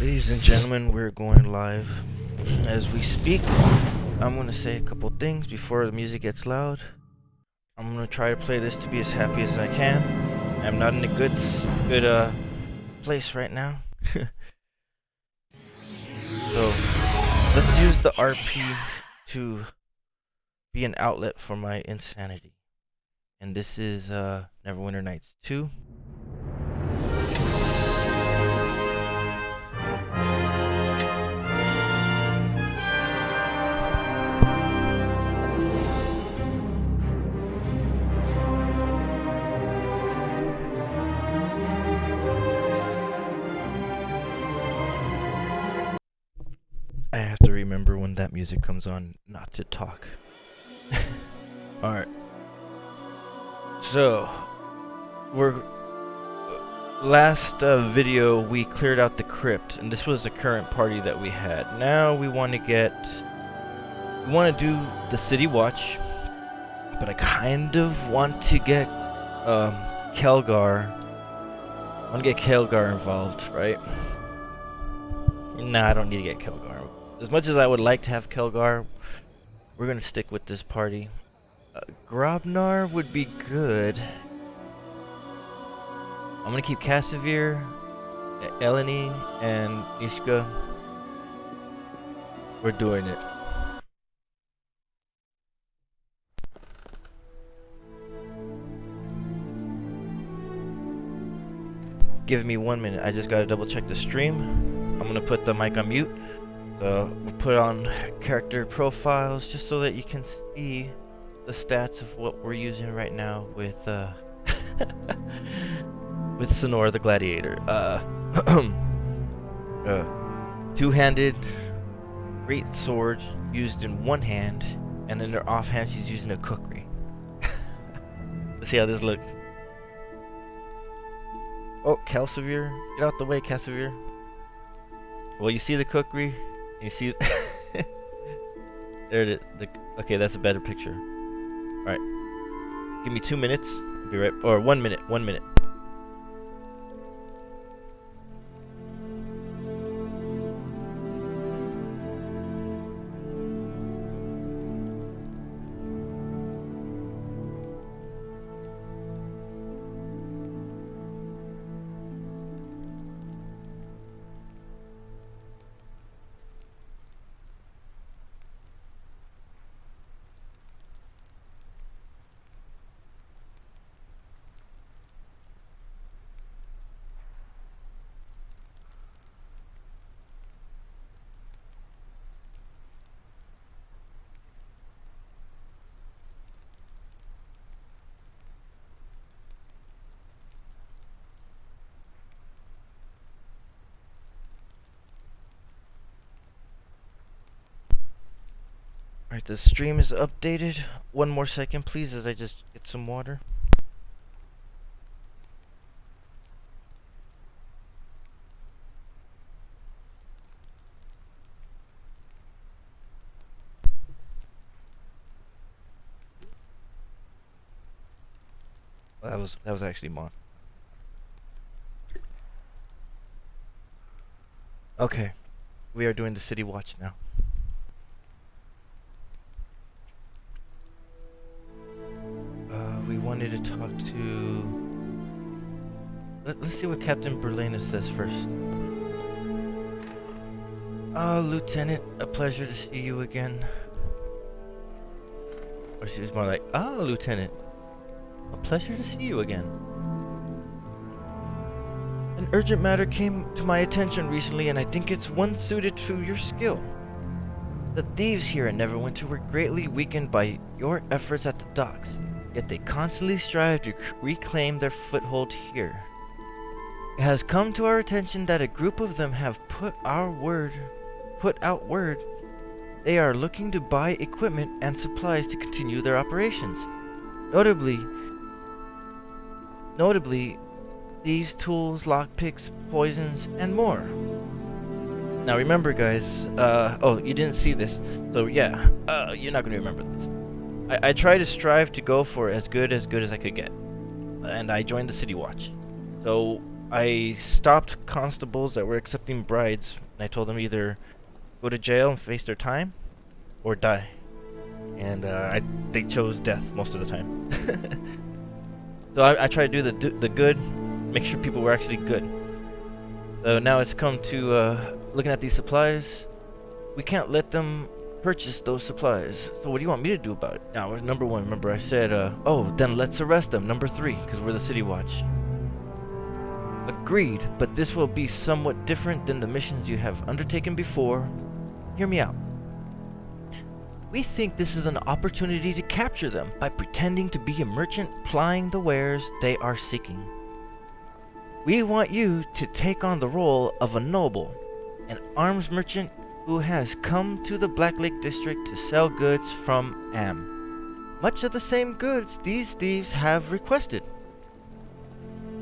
Ladies and gentlemen, we're going live as we speak. I'm going to say a couple things before the music gets loud. I'm going to try to play this to be as happy as I can. I'm not in a good place right now. So, let's use the RP to be an outlet for my insanity. And this is Neverwinter Nights 2. I have to remember when that music comes on not to talk. Alright. So, last video we cleared out the crypt, and this was the current party that we had. Now we want to do the city watch, but I kind of want to get Kelgar. I want to get Kelgar involved, right? Nah, I don't need to get Kelgar. As much as I would like to have Kelgar, we're gonna stick with this party. Grobnar would be good. I'm gonna keep Casimir, Eleni, and Ishka. We're doing it. Give me 1 minute. I just gotta double check the stream. I'm gonna put the mic on mute. So we'll put on character profiles just so that you can see the stats of what we're using right now with with Sonora the Gladiator. Two-handed great sword used in one hand, and in her offhand she's using a kukri. Let's see how this looks. Oh, Casimir, get out the way, Casimir. Well, you see the kukri. You see, there it is. Okay, that's a better picture. All right, give me 2 minutes. I'll be right, or 1 minute. 1 minute. Alright, the stream is updated. 1 more second, please, as I just get some water. Well, that was actually Mon. Okay, we are doing the city watch now. We wanted to talk to... Let's see what Captain Berlena says first. Oh, Lieutenant, a pleasure to see you again. Or she was more like, oh, Lieutenant, a pleasure to see you again. An urgent matter came to my attention recently, and I think it's one suited to your skill. The thieves here in Neverwinter were greatly weakened by your efforts at the docks. Yet they constantly strive to reclaim their foothold here. It has come to our attention that a group of them have put out word they are looking to buy equipment and supplies to continue their operations. Notably, these tools, lockpicks, poisons, and more. Now remember, guys, oh, you didn't see this, so yeah, you're not gonna remember this. I try to strive to go for as good as I could get, and I joined the City Watch. So I stopped constables that were accepting brides, and I told them either go to jail and face their time, or die. And they chose death most of the time. So I tried to do the good, make sure people were actually good. So now it's come to looking at these supplies. We can't let them purchase those supplies. So what do you want me to do about it? Now, number 1, remember I said, oh, then let's arrest them. Number 3, because we're the city watch. Agreed, but this will be somewhat different than the missions you have undertaken before. Hear me out. We think this is an opportunity to capture them by pretending to be a merchant plying the wares they are seeking. We want you to take on the role of a noble, an arms merchant who has come to the Black Lake district to sell goods from Am. Much of the same goods these thieves have requested.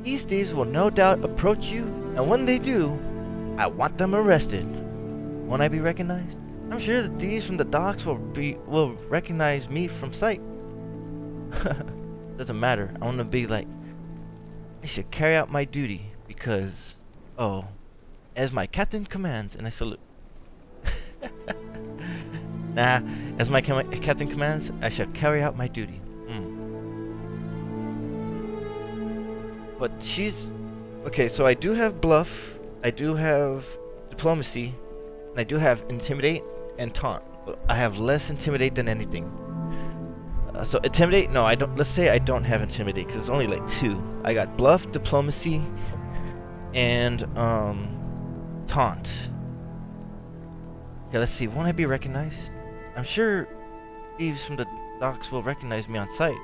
These thieves will no doubt approach you, and when they do, I want them arrested. Won't I be recognized? I'm sure the thieves from the docks will recognize me from sight. Doesn't matter. I want to be like, I should carry out my duty because, oh, as my captain commands, and I salute. Nah, as my captain commands, I shall carry out my duty. But she's... Okay, so I do have bluff, I do have diplomacy, and I do have intimidate and taunt. But I have less intimidate than anything. So intimidate, no, I don't. Let's say I don't have intimidate because it's only like 2. I got bluff, diplomacy, and taunt. Okay, let's see. Won't I be recognized? I'm sure thieves from the docks will recognize me on sight.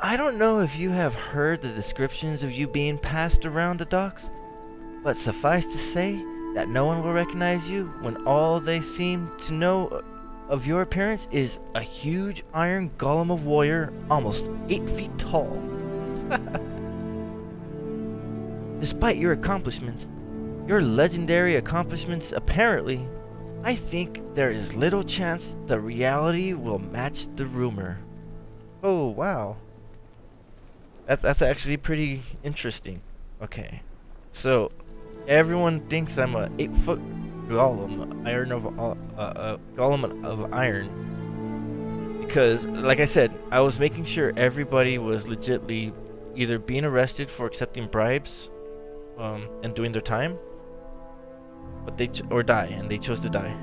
I don't know if you have heard the descriptions of you being passed around the docks, but suffice to say that no one will recognize you when all they seem to know of your appearance is a huge iron golem of warrior almost 8 feet tall. Despite your accomplishments, your legendary accomplishments apparently, I think there is little chance the reality will match the rumor. Oh, wow. That's actually pretty interesting. Okay. So, everyone thinks I'm a 8-foot golem, golem of iron. Because, like I said, I was making sure everybody was legitly either being arrested for accepting bribes, and doing their time, but or die, and they chose to die.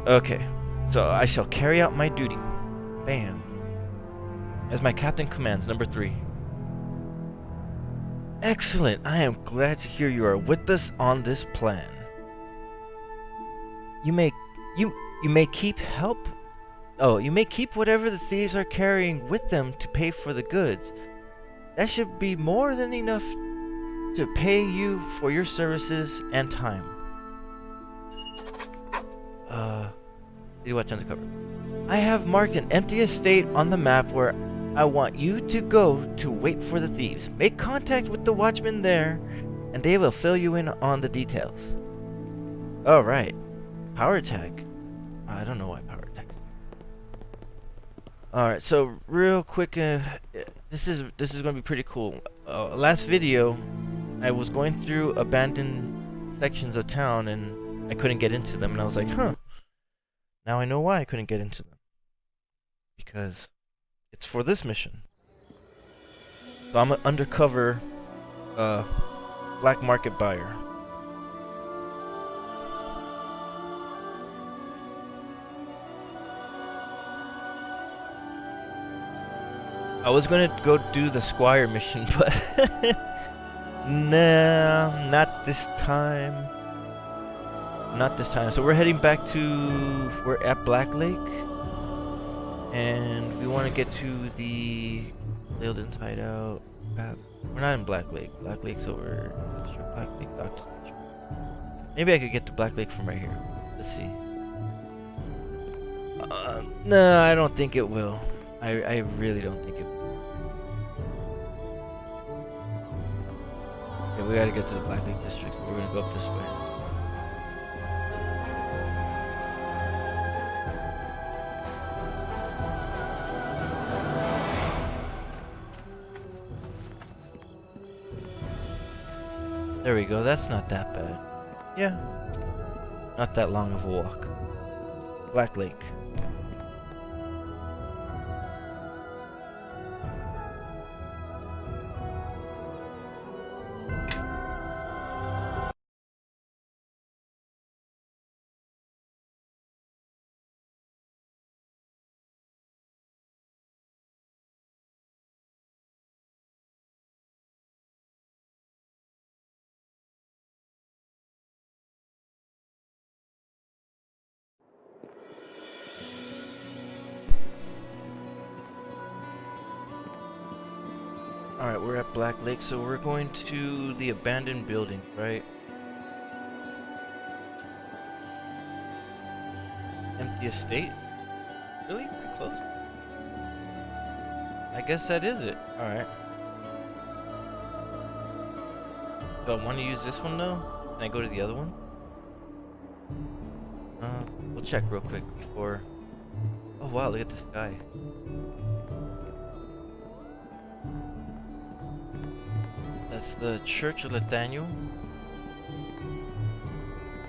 Okay, so I shall carry out my duty. Bam. As my captain commands, number 3. Excellent. I am glad to hear you are with us on this plan. You may keep help. Oh, you may keep whatever the thieves are carrying with them to pay for the goods. That should be more than enough to pay you for your services and time. City Watch undercover. I have marked an empty estate on the map where I want you to go to wait for the thieves. Make contact with the watchmen there, and they will fill you in on the details. Alright. Power attack. I don't know why power attack. Alright, so real quick, this is going to be pretty cool. Last video, I was going through abandoned sections of town, and I couldn't get into them, and I was like, huh. Now I know why I couldn't get into them. Because it's for this mission. So I'm an undercover black market buyer. I was gonna go do the Squire mission, but nah, not this time. Not this time. So we're heading back to... We're at Black Lake. And we want to get to the... Lildon's hideout. We're not in Black Lake. Black Lake's over... Black Lake Docks. Maybe I could get to Black Lake from right here. Let's see. No, I don't think it will. I really don't think it will. Okay, we gotta get to the Black Lake District. We're gonna go up this way. There we go, that's not that bad. Yeah, not that long of a walk. Black Lake. Alright, we're at Black Lake, so we're going to the abandoned building, right? Empty estate? Really? That close? I guess that is it. Alright. Do I want to use this one though? Can I go to the other one? We'll check real quick before... Oh wow, look at the sky. That's the Church of Nathaniel.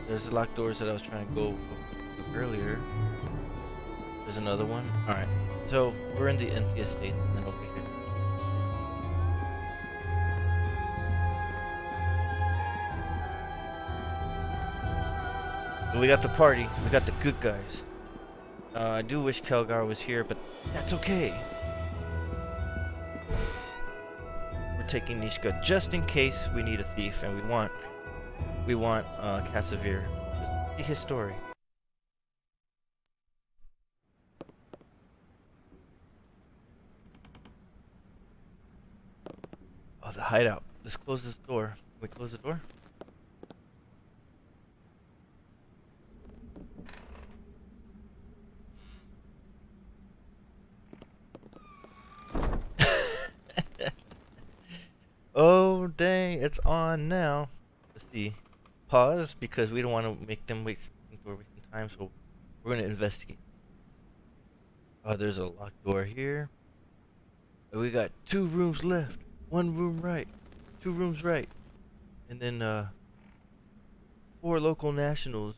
There's the locked doors that I was trying to go to earlier. There's another one. Alright, so we're in the empty estate and then over here. We got the party. We got the good guys. I do wish Kelgar was here, but that's okay. We're taking Nishka just in case we need a thief, and we want Casimir. Just see his story. Oh, the hideout. Let's close this door. Can we close the door? Oh dang, it's on now. Let's see. Pause because we don't want to make them wait. Think we're wasting time, so we're gonna investigate. Oh, there's a locked door here. And we got 2 rooms left. 1 room right. 2 rooms right. And then 4 local nationals.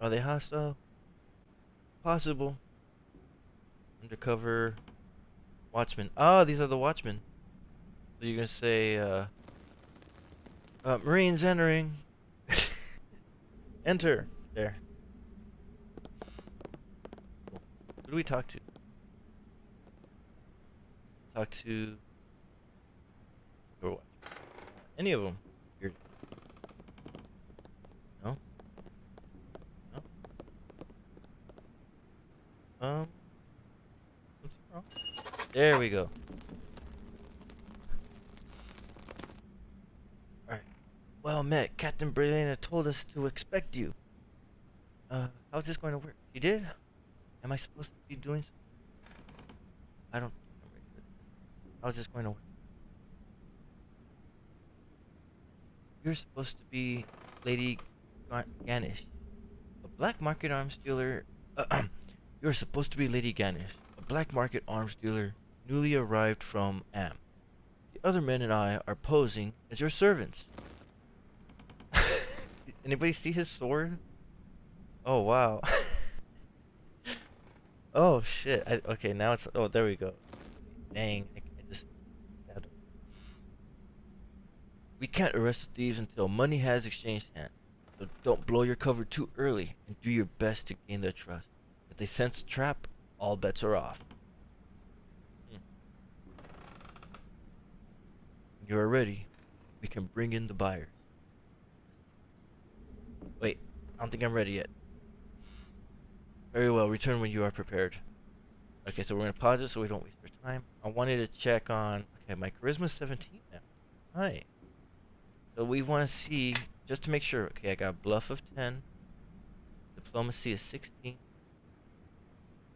Are they hostile? Possible. Undercover watchmen. Ah, these are the watchmen. So you're gonna say, Marines entering. Enter. There. Cool. Who do we talk to? Talk to... Or what? Any of them. Here. No? No? Something wrong? There we go. Well met. Captain Brilliant told us to expect you. How's this going to work? You did? Am I supposed to be doing something? I don't remember. How's this going to work? You're supposed to be Lady Ganish, a black market arms dealer. You're supposed to be Lady Ganish, a black market arms dealer newly arrived from Am. The other men and I are posing as your servants. Anybody see his sword? Oh wow. Oh shit. Okay, now it's... Oh, there we go. Dang. I just... We can't arrest the thieves until money has exchanged hands. So don't blow your cover too early and do your best to gain their trust. If they sense a trap, all bets are off. When you are ready, we can bring in the buyers. Wait, I don't think I'm ready yet. Very well, return when you are prepared. Okay, so we're gonna pause it so we don't waste our time. I wanted to check on... Okay, my charisma's 17 now. Nice. So we want to see, just to make sure. Okay, I got bluff of 10. Diplomacy is 16.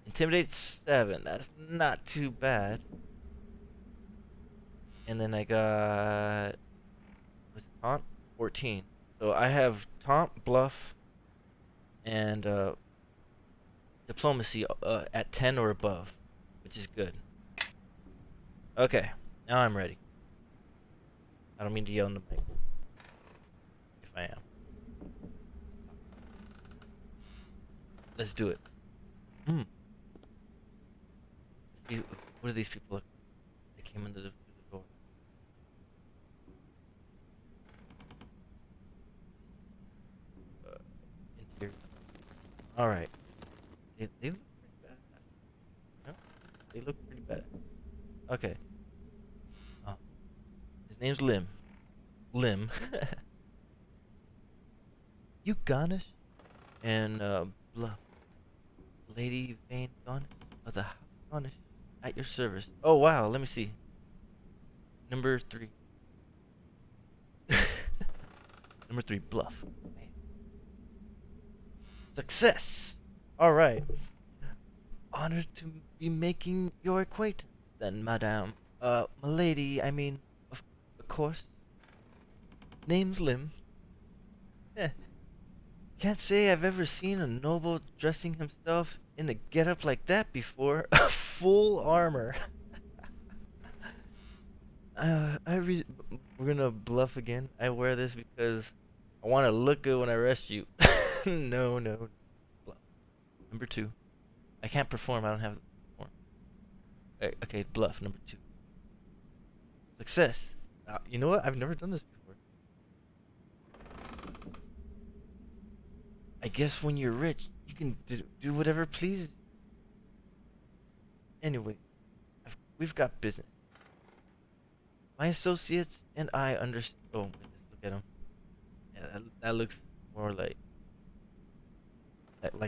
Intimidate 7. That's not too bad. And then I got... What's it, taunt? 14. So I have taunt, bluff, and diplomacy at 10 or above, which is good. Okay, now I'm ready. I don't mean to yell in the mic. If I am. Let's do it. See, what do these people look like? They came into the door. Interior. Alright. They look pretty badass. No? They look pretty badass. Okay. His name's Lim. Lim. You garnish? And, Bluff. Lady Vane Garnish of the House Garnish at your service. Oh, wow. Let me see. Number 3. Number 3, Bluff. Man. Success! Alright. Honored to be making your acquaintance, then, madame. Milady, I mean, of course. Name's Lim. Can't say I've ever seen a noble dressing himself in a getup like that before. Full armor. We're gonna bluff again. I wear this because I want to look good when I arrest you. No. Bluff. Number 2. I can't perform. I don't have perform. Okay, bluff. Number 2. Success. You know what? I've never done this before. I guess when you're rich, you can do whatever pleases. Anyway, we've got business. My associates and I understand. Oh, look at him. Yeah, that looks more like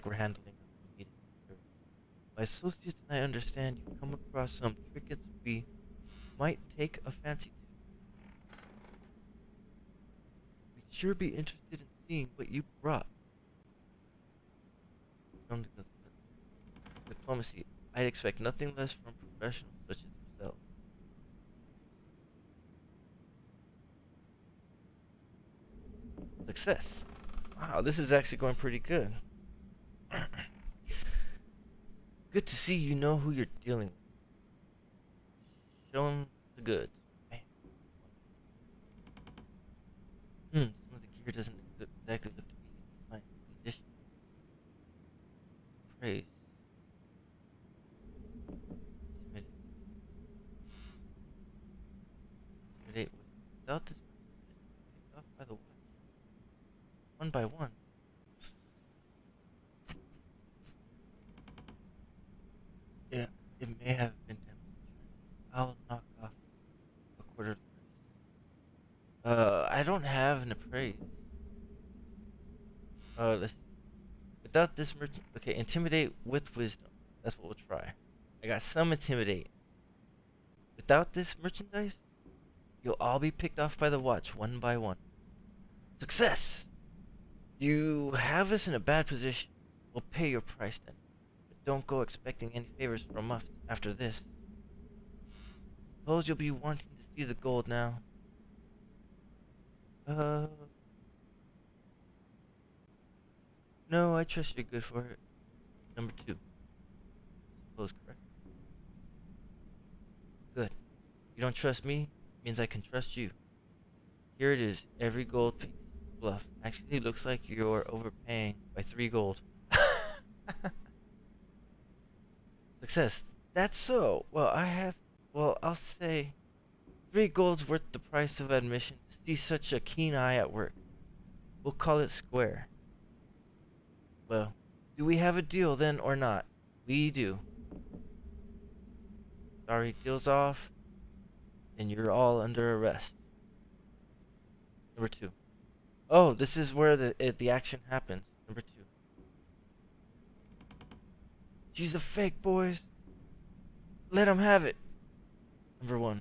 we're handling a meeting. My associates and I understand you've come across some trinkets we might take a fancy to. We'd sure be interested in seeing what you brought. Diplomacy. I'd expect nothing less from professionals such as yourself. Success. Wow, this is actually going pretty good. Good to see you know who you're dealing with. Show him the goods. Man. Some of the gear doesn't exactly look to be in fine condition. Praise. Without this picked off by the watch. One by one. Yeah, it may have been damaged. I'll knock off a quarter of the price. I don't have an appraise. Let's. Without this merchant. Okay, intimidate with wisdom. That's what we'll try. I got some intimidate. Without this merchandise, you'll all be picked off by the watch, one by one. Success! You have us in a bad position. We'll pay your price then. But don't go expecting any favors from us after this. Suppose you'll be wanting to see the gold now. No, I trust you're good for it. Number 2. Suppose correct. Good. You don't trust me? Means I can trust you. Here it is, every gold piece. Bluff. Actually, looks like you're overpaying by 3 gold. Success. That's so. Well, I'll say 3 gold's worth the price of admission to see such a keen eye at work. We'll call it square. Well, do we have a deal then or not? We do. Sorry, deal's off. And you're all under arrest. Number 2. Oh, this is where the action happens. Number 2. She's a fake, boys. Let him have it. Number 1.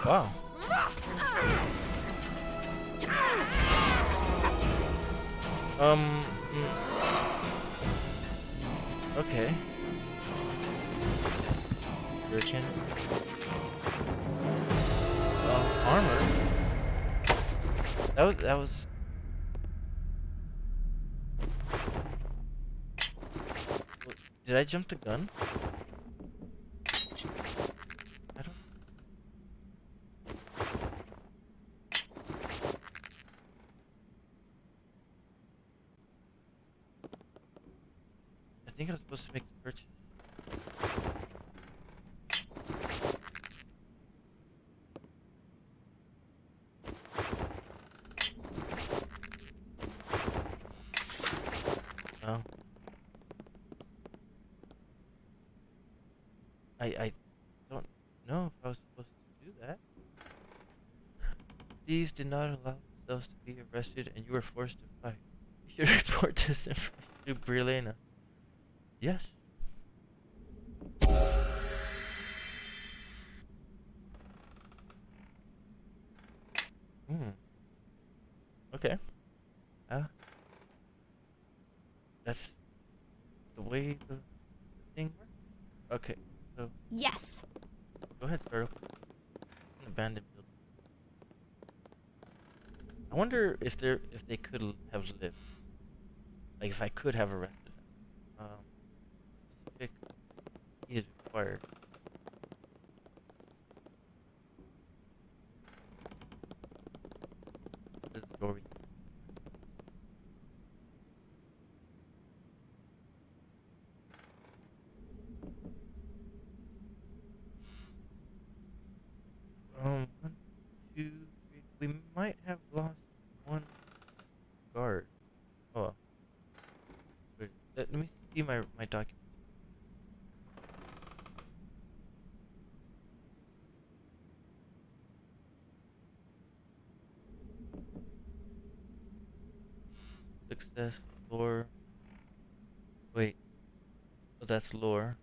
Wow. Okay. Shuriken. Armor. That was. Did I jump the gun? I don't. I think I was supposed to make the purchase. No. I don't know if I was supposed to do that. Thieves did not allow themselves to be arrested and you were forced to fight. You should report this information to Brilena. Yes. Hmm. Okay. That's the way the thing works. Okay, so Yes. go ahead, start over. An abandoned building. I wonder if they could have lived. Like if I could have arrested them. Specific is required. This is Dory. One, two, three. We might have lost one guard. Oh. Wait, let me see my document. Success, lore. Wait. Oh, that's lore.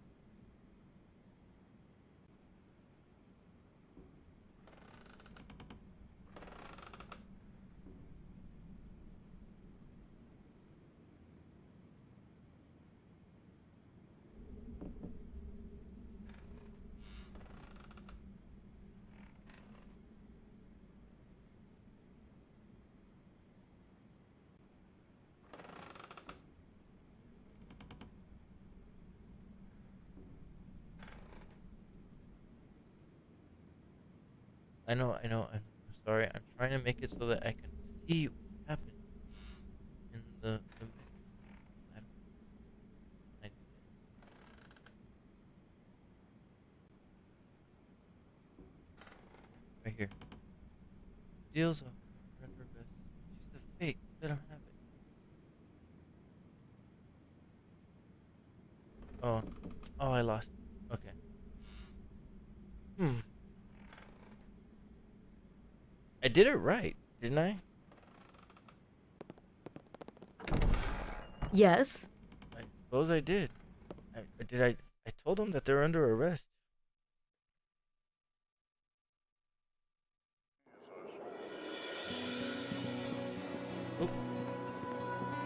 I'm sorry. I'm trying to make it so that I can see what happened in the mix. I don't I do this. Right here. Deals of record best. She's a fake. Let him have it. Oh. Oh, I lost. Okay. Hmm. I did it right, didn't I? Yes. I suppose I did. I told them that they're under arrest. Oh.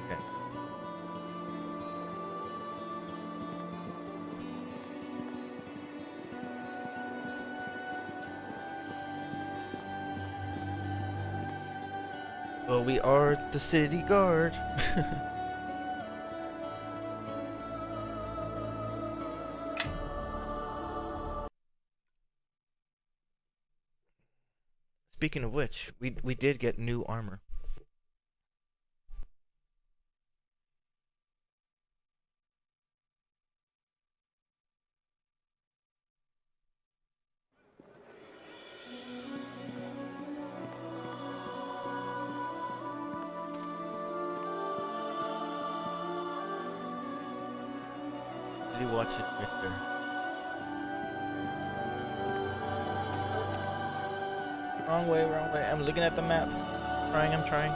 Okay. Well, we are the city guard. Speaking of which, we did get new armor. Did you watch it right there? Wrong way, wrong way. I'm looking at the map. I'm trying.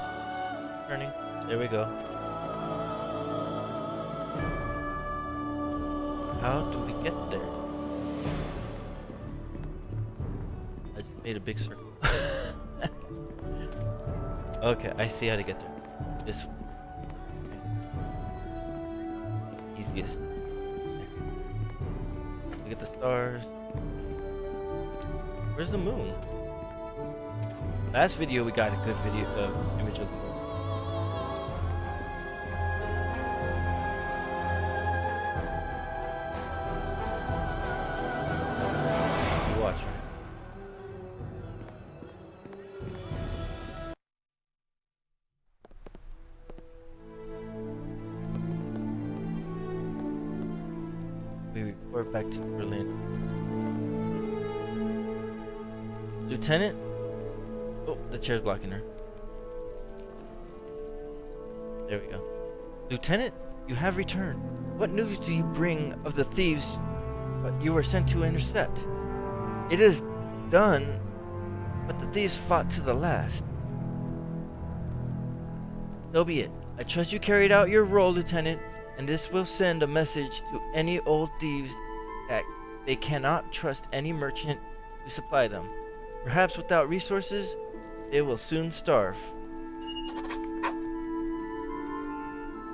Turning. There we go. How do we get there? I just made a big circle. Okay, I see how to get there. This one. Okay. Easiest. Look at the stars. Where's the moon? Last video we got a good video image of the moon. You watch. We report back to Berlin. Lieutenant? Oh, the chair's blocking her. There we go. Lieutenant, you have returned. What news do you bring of the thieves you were sent to intercept? It is done, but the thieves fought to the last. So be it. I trust you carried out your role, Lieutenant, and this will send a message to any old thieves that they cannot trust any merchant to supply them. Perhaps without resources, they will soon starve.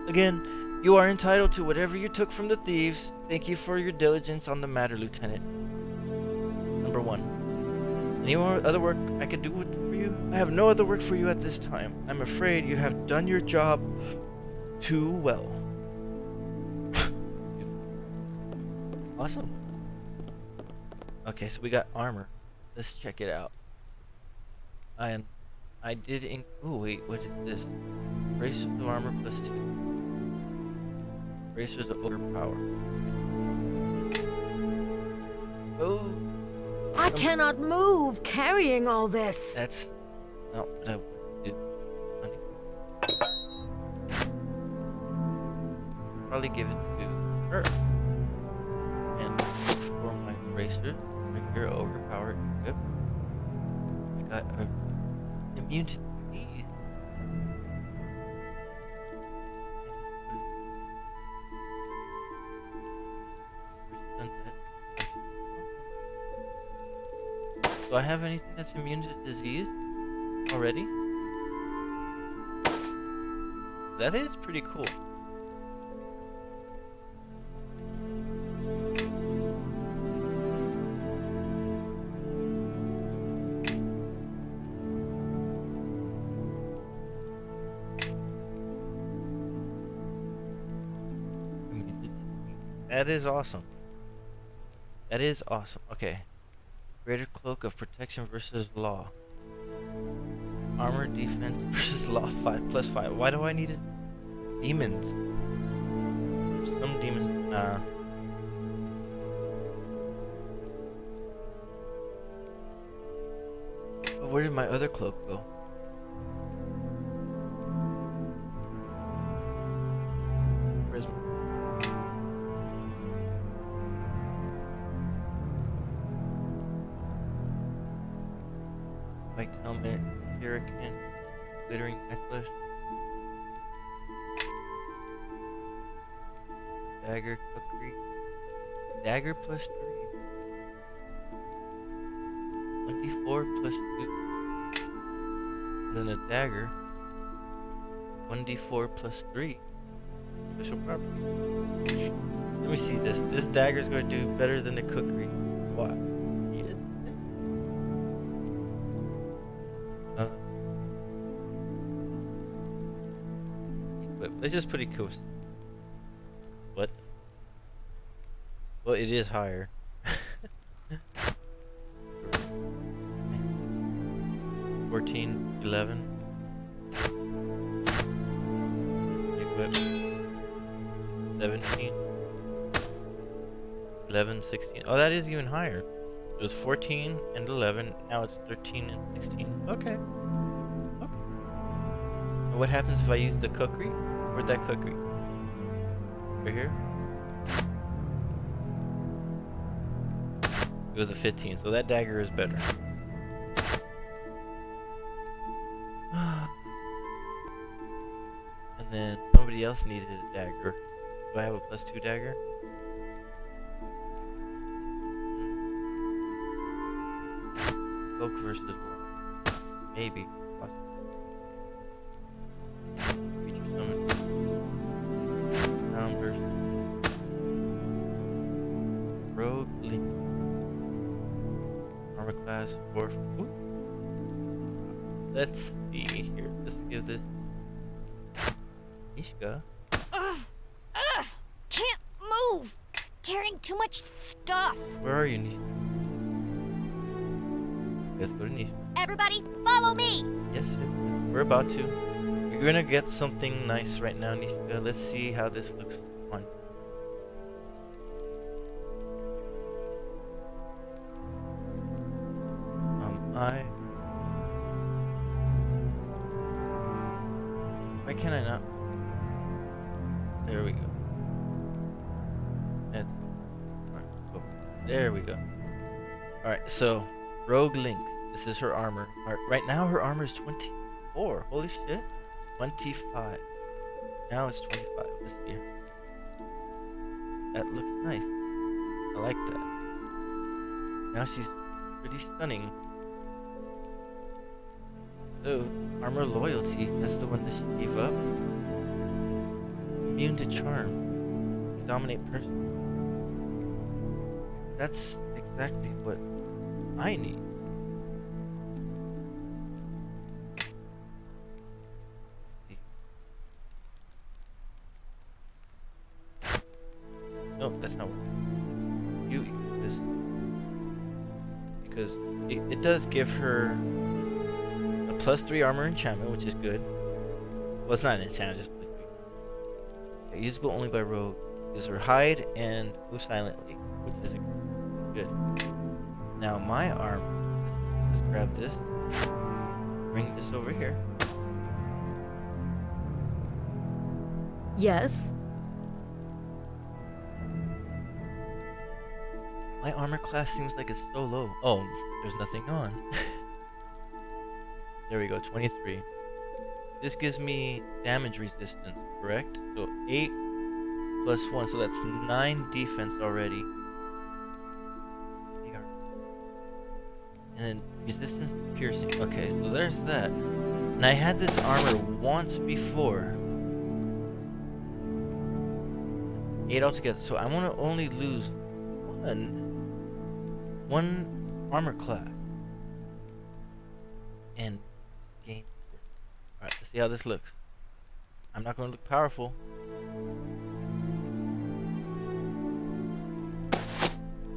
Again, you are entitled to whatever you took from the thieves. Thank you for your diligence on the matter, Lieutenant. Number 1. Any more other work I could do for you? I have no other work for you at this time. I'm afraid you have done your job too well. Awesome. Okay, so we got armor. Let's check it out. I did oh wait, what is this? Bracers of armor plus 2. Bracers of overpower. Oh. I cannot move carrying all this. That's not what I would do. Probably give it to her. And for my bracer, right here, overpower equip. I got a immune to disease. Do I have anything that's immune to disease already? That is pretty cool. That is awesome. That is awesome. Okay. Greater cloak of protection versus law. Armor defense versus law 5 plus 5. Why do I need it? Demons. Some demons. Nah. But where did my other cloak go? Where's my... White helmet, hurricane, glittering necklace, dagger, cookery, dagger plus 3, 1d4 plus 2, and then a dagger, 1d4 plus 3, special property. Let me see this. This dagger is going to do better than the cookery. Why? Let's just put it cool. What? Well, it is higher. 14, 11. Equip. 17. 11, 16. Oh, that is even higher. It was 14 and 11. Now it's 13 and 16. Okay. Okay. And what happens if I use the cookery? Where'd that cookery? Right here? It was a 15, so that dagger is better. And then somebody else needed a dagger. Do I have a plus 2 dagger? Cloak versus wall. Maybe. armor class for. Ooh. Let's see here. Let's give this. Ishka. Ugh, can't move. Carrying too much stuff. Where are you, Nisha? Let's go to Nisha. Everybody, follow me. Yes, we're about to. We're gonna get something nice right now, Nisha. Let's see how this looks on. Why can I not? There we go. There we go. Alright, so Rogue Link. This is her armor. Right now her armor is 24. Holy shit. 25. Now it's 25. Let's see here. That looks nice. I like that. Now she's pretty stunning. So, armor loyalty. That's the one that she gave up. Immune to charm. Dominate person. That's exactly what I need. No, that's not what you equip this. Because it does give her a +3 armor enchantment, which is good. Well, it's not an enchantment, just +3. Okay, usable only by rogue. Is her hide and move silently, which is good. Now my arm, let's grab this, bring this over here. Yes. My armor class seems like it's so low. Oh, there's nothing on. There we go, 23. This gives me damage resistance, correct? So 8 plus 1, so that's 9 defense already. And then resistance to piercing. Okay, so there's that. And I had this armor once before. 8 altogether. So I want to only lose one armor class. And gain. Alright, let's see how this looks. I'm not going to look powerful.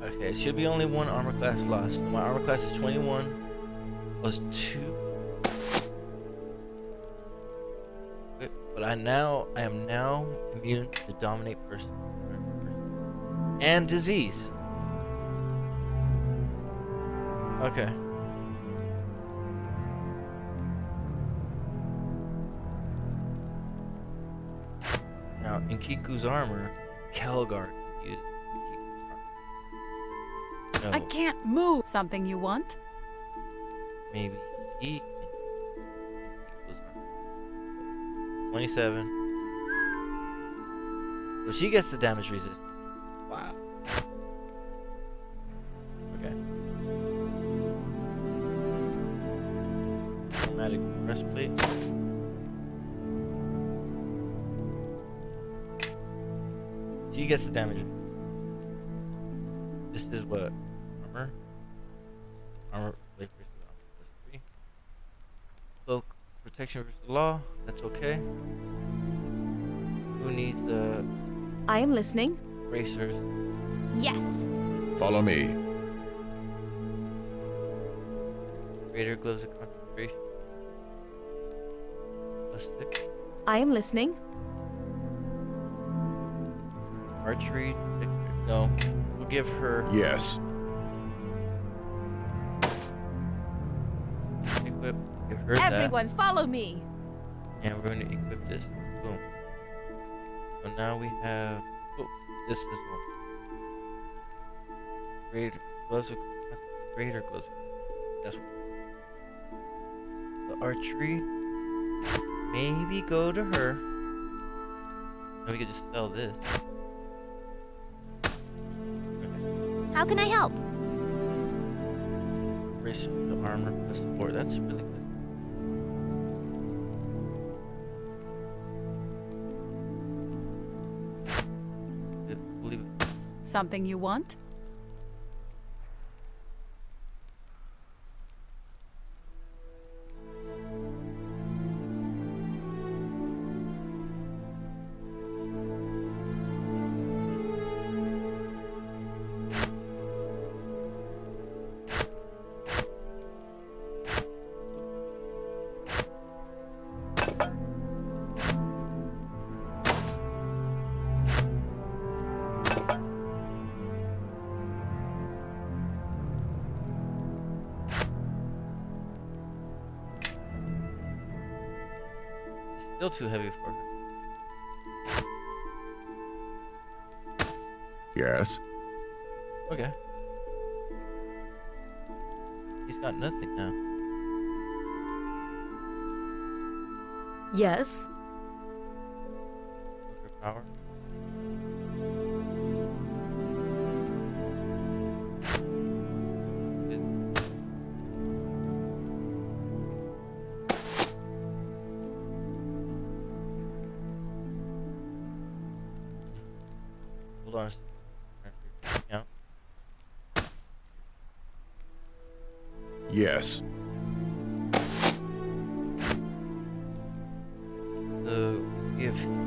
Okay, it should be only one armor class lost. My armor class is 21. Was 2. Okay, but I am now immune to dominate person and disease. Okay. Now in Kiku's armor, Kelgar can use Kiku's armor. I can't move. Something you want? Maybe he can use Kiku's armor. 27. So she gets the damage resistance. Wow. Okay. Automatic breastplate. She gets the damage. This is what? Armor plate versus armor +3. Cloak protection versus law. That's okay. Who needs the I am listening. bracers? Yes. Follow me. Greater gloves of concentration. +6. I am listening. Archery. No. We'll give her Yes. equip. Give her Everyone, follow me. that. And we're going to equip this. Boom. So now we have. Oh, this is one. Greater gloves of greater gloves. That's one. The archery. Maybe go to her. And we could just sell this. How can I help? Brace the armor +4. That's really good. Good. Believe it. Something you want? still too heavy for her. Yes. Okay. He's got nothing now. Yes. Overpower. Hold on a second. Yeah. Yes. So give him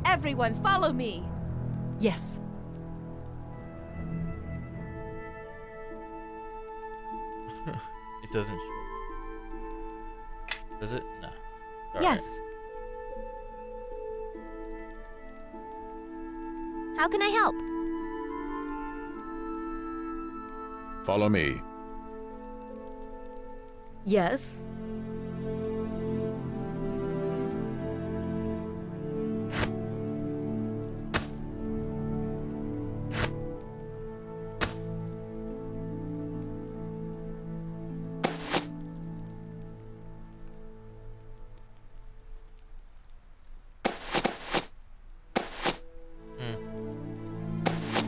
Everyone, follow me. Yes. it doesn't show. Does it? No. Alright. Yes. How can I help? Follow me. Yes.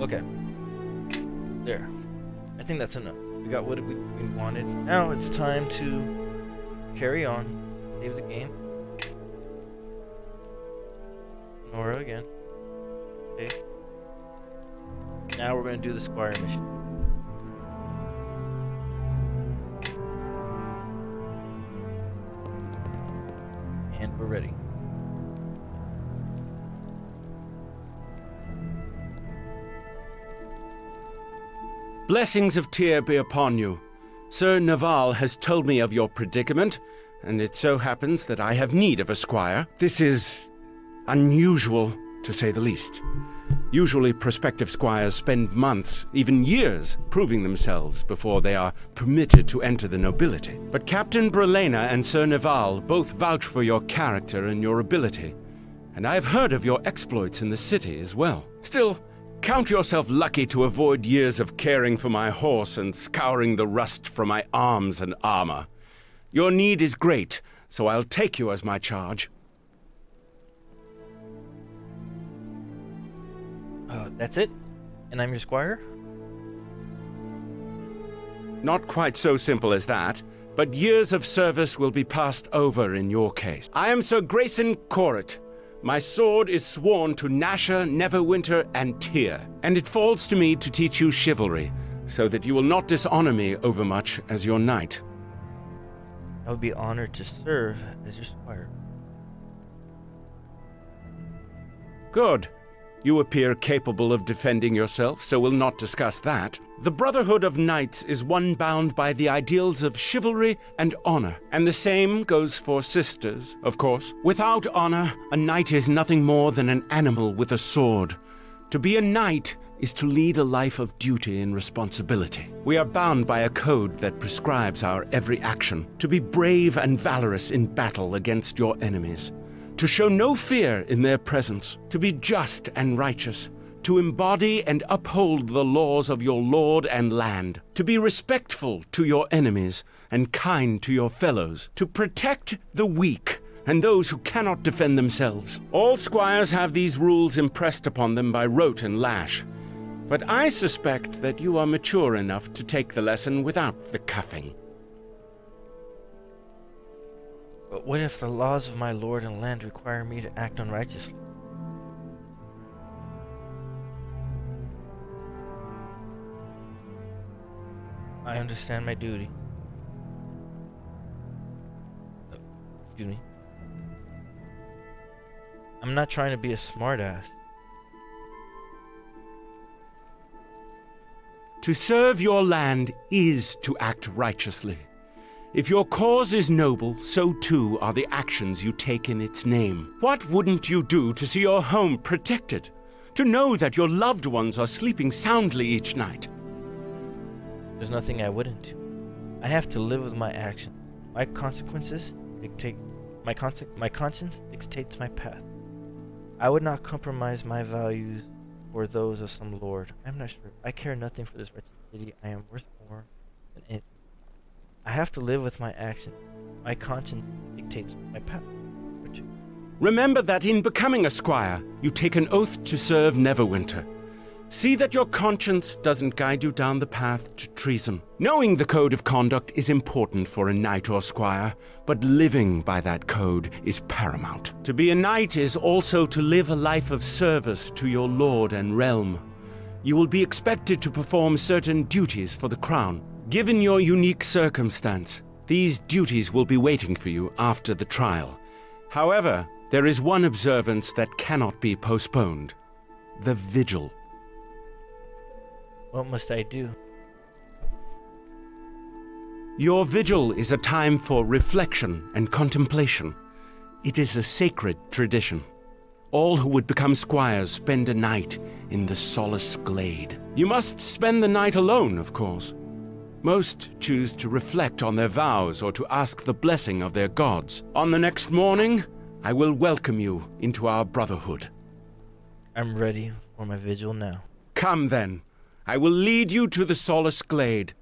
Okay. There. I think that's enough. We got what we wanted. Now it's time to carry on. Save the game. Nora again. Okay. Now we're going to do the Squire mission. And we're ready. Blessings of Tyr be upon you. Sir Naval has told me of your predicament, and it so happens that I have need of a squire. This is unusual, to say the least. Usually prospective squires spend months, even years, proving themselves before they are permitted to enter the nobility. But Captain Brelena and Sir Naval both vouch for your character and your ability, and I have heard of your exploits in the city as well. Still, count yourself lucky to avoid years of caring for my horse and scouring the rust from my arms and armor. Your need is great, so I'll take you as my charge. That's it? And I'm your squire? Not quite so simple as that, but years of service will be passed over in your case. I am Sir Grayson Corrit. My sword is sworn to Nasher, Neverwinter, and Tyr, and it falls to me to teach you chivalry, so that you will not dishonor me overmuch as your knight. I would be honored to serve as your squire. Good. You appear capable of defending yourself, so we'll not discuss that. The Brotherhood of Knights is one bound by the ideals of chivalry and honor, and the same goes for sisters, of course. Without honor, a knight is nothing more than an animal with a sword. To be a knight is to lead a life of duty and responsibility. We are bound by a code that prescribes our every action, to be brave and valorous in battle against your enemies, to show no fear in their presence, to be just and righteous, to embody and uphold the laws of your lord and land, to be respectful to your enemies and kind to your fellows, to protect the weak and those who cannot defend themselves. All squires have these rules impressed upon them by rote and lash, but I suspect that you are mature enough to take the lesson without the cuffing. But what if the laws of my lord and land require me to act unrighteously? I understand my duty. Excuse me. I'm not trying to be a smartass. To serve your land is to act righteously. If your cause is noble, so too are the actions you take in its name. What wouldn't you do to see your home protected? To know that your loved ones are sleeping soundly each night? There's nothing I wouldn't do. I have to live with my actions. My consequences dictate my conscience dictates my path. I would not compromise my values for those of some lord. I'm not sure. I care nothing for this wretched city. I am worth more than it. I have to live with my actions. My conscience dictates my path. Remember that in becoming a squire, you take an oath to serve Neverwinter. See that your conscience doesn't guide you down the path to treason. Knowing the code of conduct is important for a knight or squire, but living by that code is paramount. To be a knight is also to live a life of service to your lord and realm. You will be expected to perform certain duties for the crown. Given your unique circumstance, these duties will be waiting for you after the trial. However, there is one observance that cannot be postponed: the vigil. What must I do? Your vigil is a time for reflection and contemplation. It is a sacred tradition. All who would become squires spend a night in the solace glade. You must spend the night alone, of course. Most choose to reflect on their vows or to ask the blessing of their gods. On the next morning, I will welcome you into our brotherhood. I'm ready for my vigil now. Come then. I will lead you to the solace glade.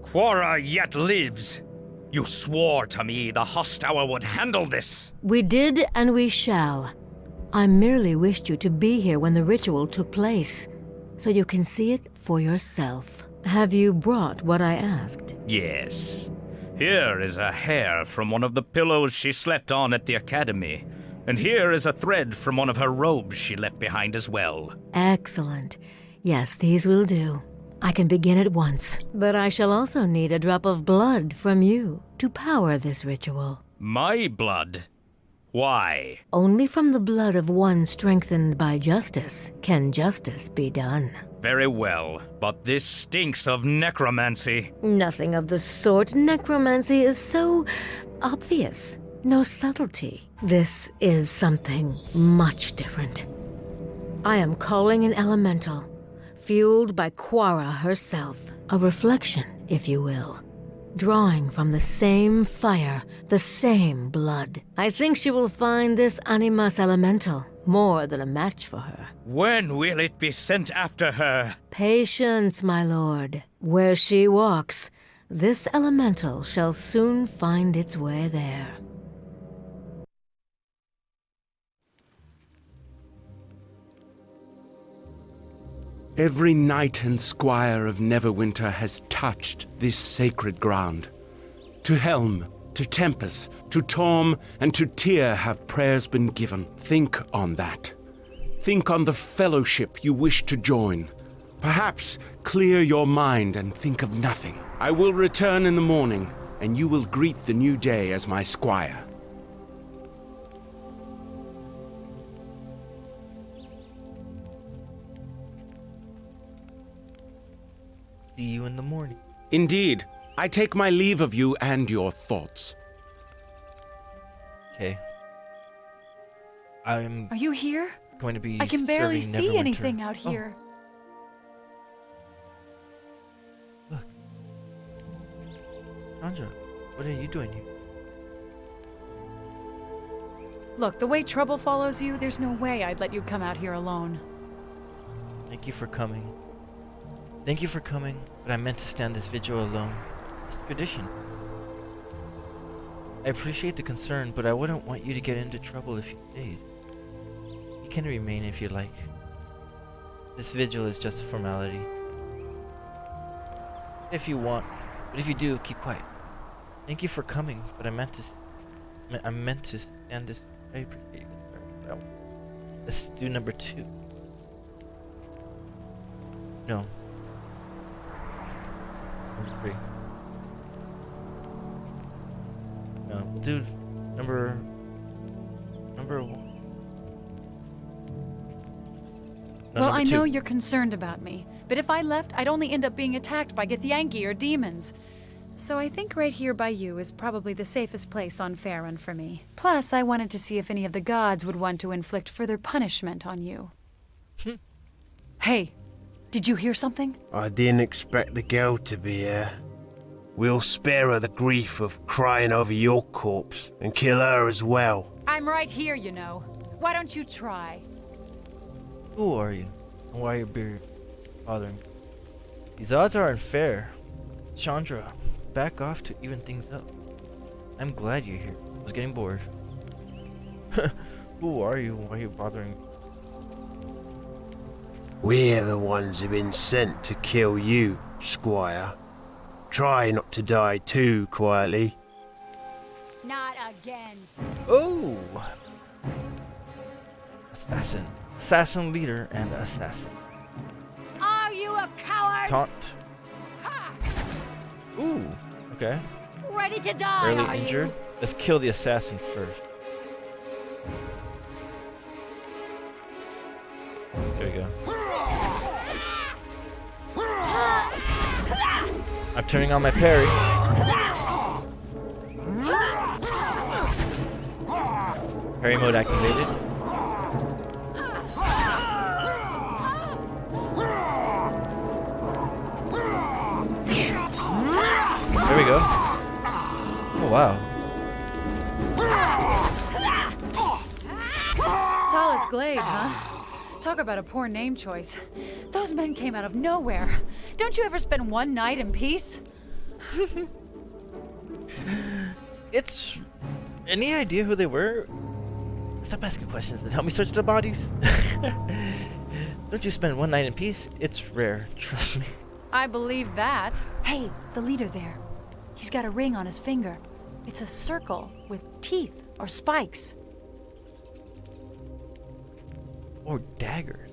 Quora yet lives. You swore to me the Hosttower would handle this. We did, and we shall. I merely wished you to be here when the ritual took place, so you can see it for yourself. Have you brought what I asked? Yes. Here is a hair from one of the pillows she slept on at the academy. And here is a thread from one of her robes she left behind as well. Excellent. Yes, these will do. I can begin at once. But I shall also need a drop of blood from you to power this ritual. My blood? Why? Only from the blood of one strengthened by justice can justice be done. Very well, but this stinks of necromancy. Nothing of the sort. Necromancy is so obvious. No subtlety. This is something much different. I am calling an elemental, fueled by Quora herself. A reflection, if you will. Drawing from the same fire, the same blood. I think she will find this animus elemental more than a match for her. When will it be sent after her? Patience, my lord. Where she walks, this elemental shall soon find its way there. Every knight and squire of Neverwinter has touched this sacred ground. To Helm, to Tempest, to Torm, and to Tyr have prayers been given. Think on that. Think on the fellowship you wish to join. Perhaps clear your mind and think of nothing. I will return in the morning, and you will greet the new day as my squire. See you in the morning. Indeed, I take my leave of you and your thoughts. Okay. I'm Are you here? going to be I can barely serving see Neverwinter. anything out Oh, here. look. Sandra, what are you doing here? Look, the way trouble follows you, there's no way I'd let you come out here alone. Thank you for coming. Thank you for coming, but I meant to stand this vigil alone. It's tradition. I appreciate the concern, but I wouldn't want you to get into trouble if you stayed. You can remain if you like. This vigil is just a formality. If you want, but if you do, keep quiet. Thank you for coming, but I meant to stand this. I appreciate you. Let's do number 2. No. Number 3. do number one. No, Well, number I know two. you're concerned about me, but if I left, I'd only end up being attacked by Githyanki or demons. So I think right here by you is probably the safest place on Farron for me. Plus, I wanted to see if any of the gods would want to inflict further punishment on you. Hey, did you hear something? I didn't expect the girl to be here. We'll spare her the grief of crying over your corpse and kill her as well. I'm right here, you know. Why don't you try? Who are you? And why are you bothering me? These odds are unfair. Chandra, back off to even things up. I'm glad you're here. I was getting bored. Who are you? Why are you bothering me? We're the ones who've been sent to kill you, Squire. Try not to die too quietly. Not again. Oh! Assassin. Assassin leader and assassin. Are you a coward? Taunt. Ooh, okay. Ready to die, Barely injured. Let's kill the assassin first. There we go. I'm turning on my parry. Parry mode activated. There we go. Oh wow. Solace Glade, huh? Talk about a poor name choice. Those men came out of nowhere. Don't you ever spend one night in peace? It's... Any idea who they were? Stop asking questions and help me search the bodies. Don't you spend one night in peace? It's rare, trust me. I believe that. Hey, the leader there. He's got a ring on his finger. It's a circle with teeth or spikes. Or daggers.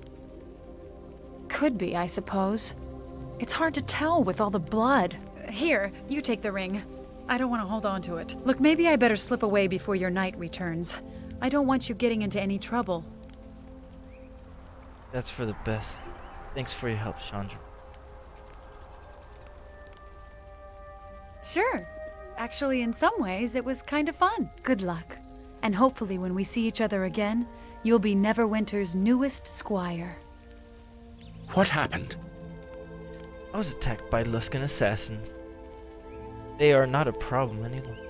Could be, I suppose. It's hard to tell with all the blood. Here, you take the ring. I don't want to hold on to it. Look, maybe I better slip away before your knight returns. I don't want you getting into any trouble. That's for the best. Thanks for your help, Chandra. Sure. Actually, in some ways, it was kind of fun. Good luck. And hopefully when we see each other again, you'll be Neverwinter's newest squire. What happened? I was attacked by Luskan assassins. They are not a problem any longer.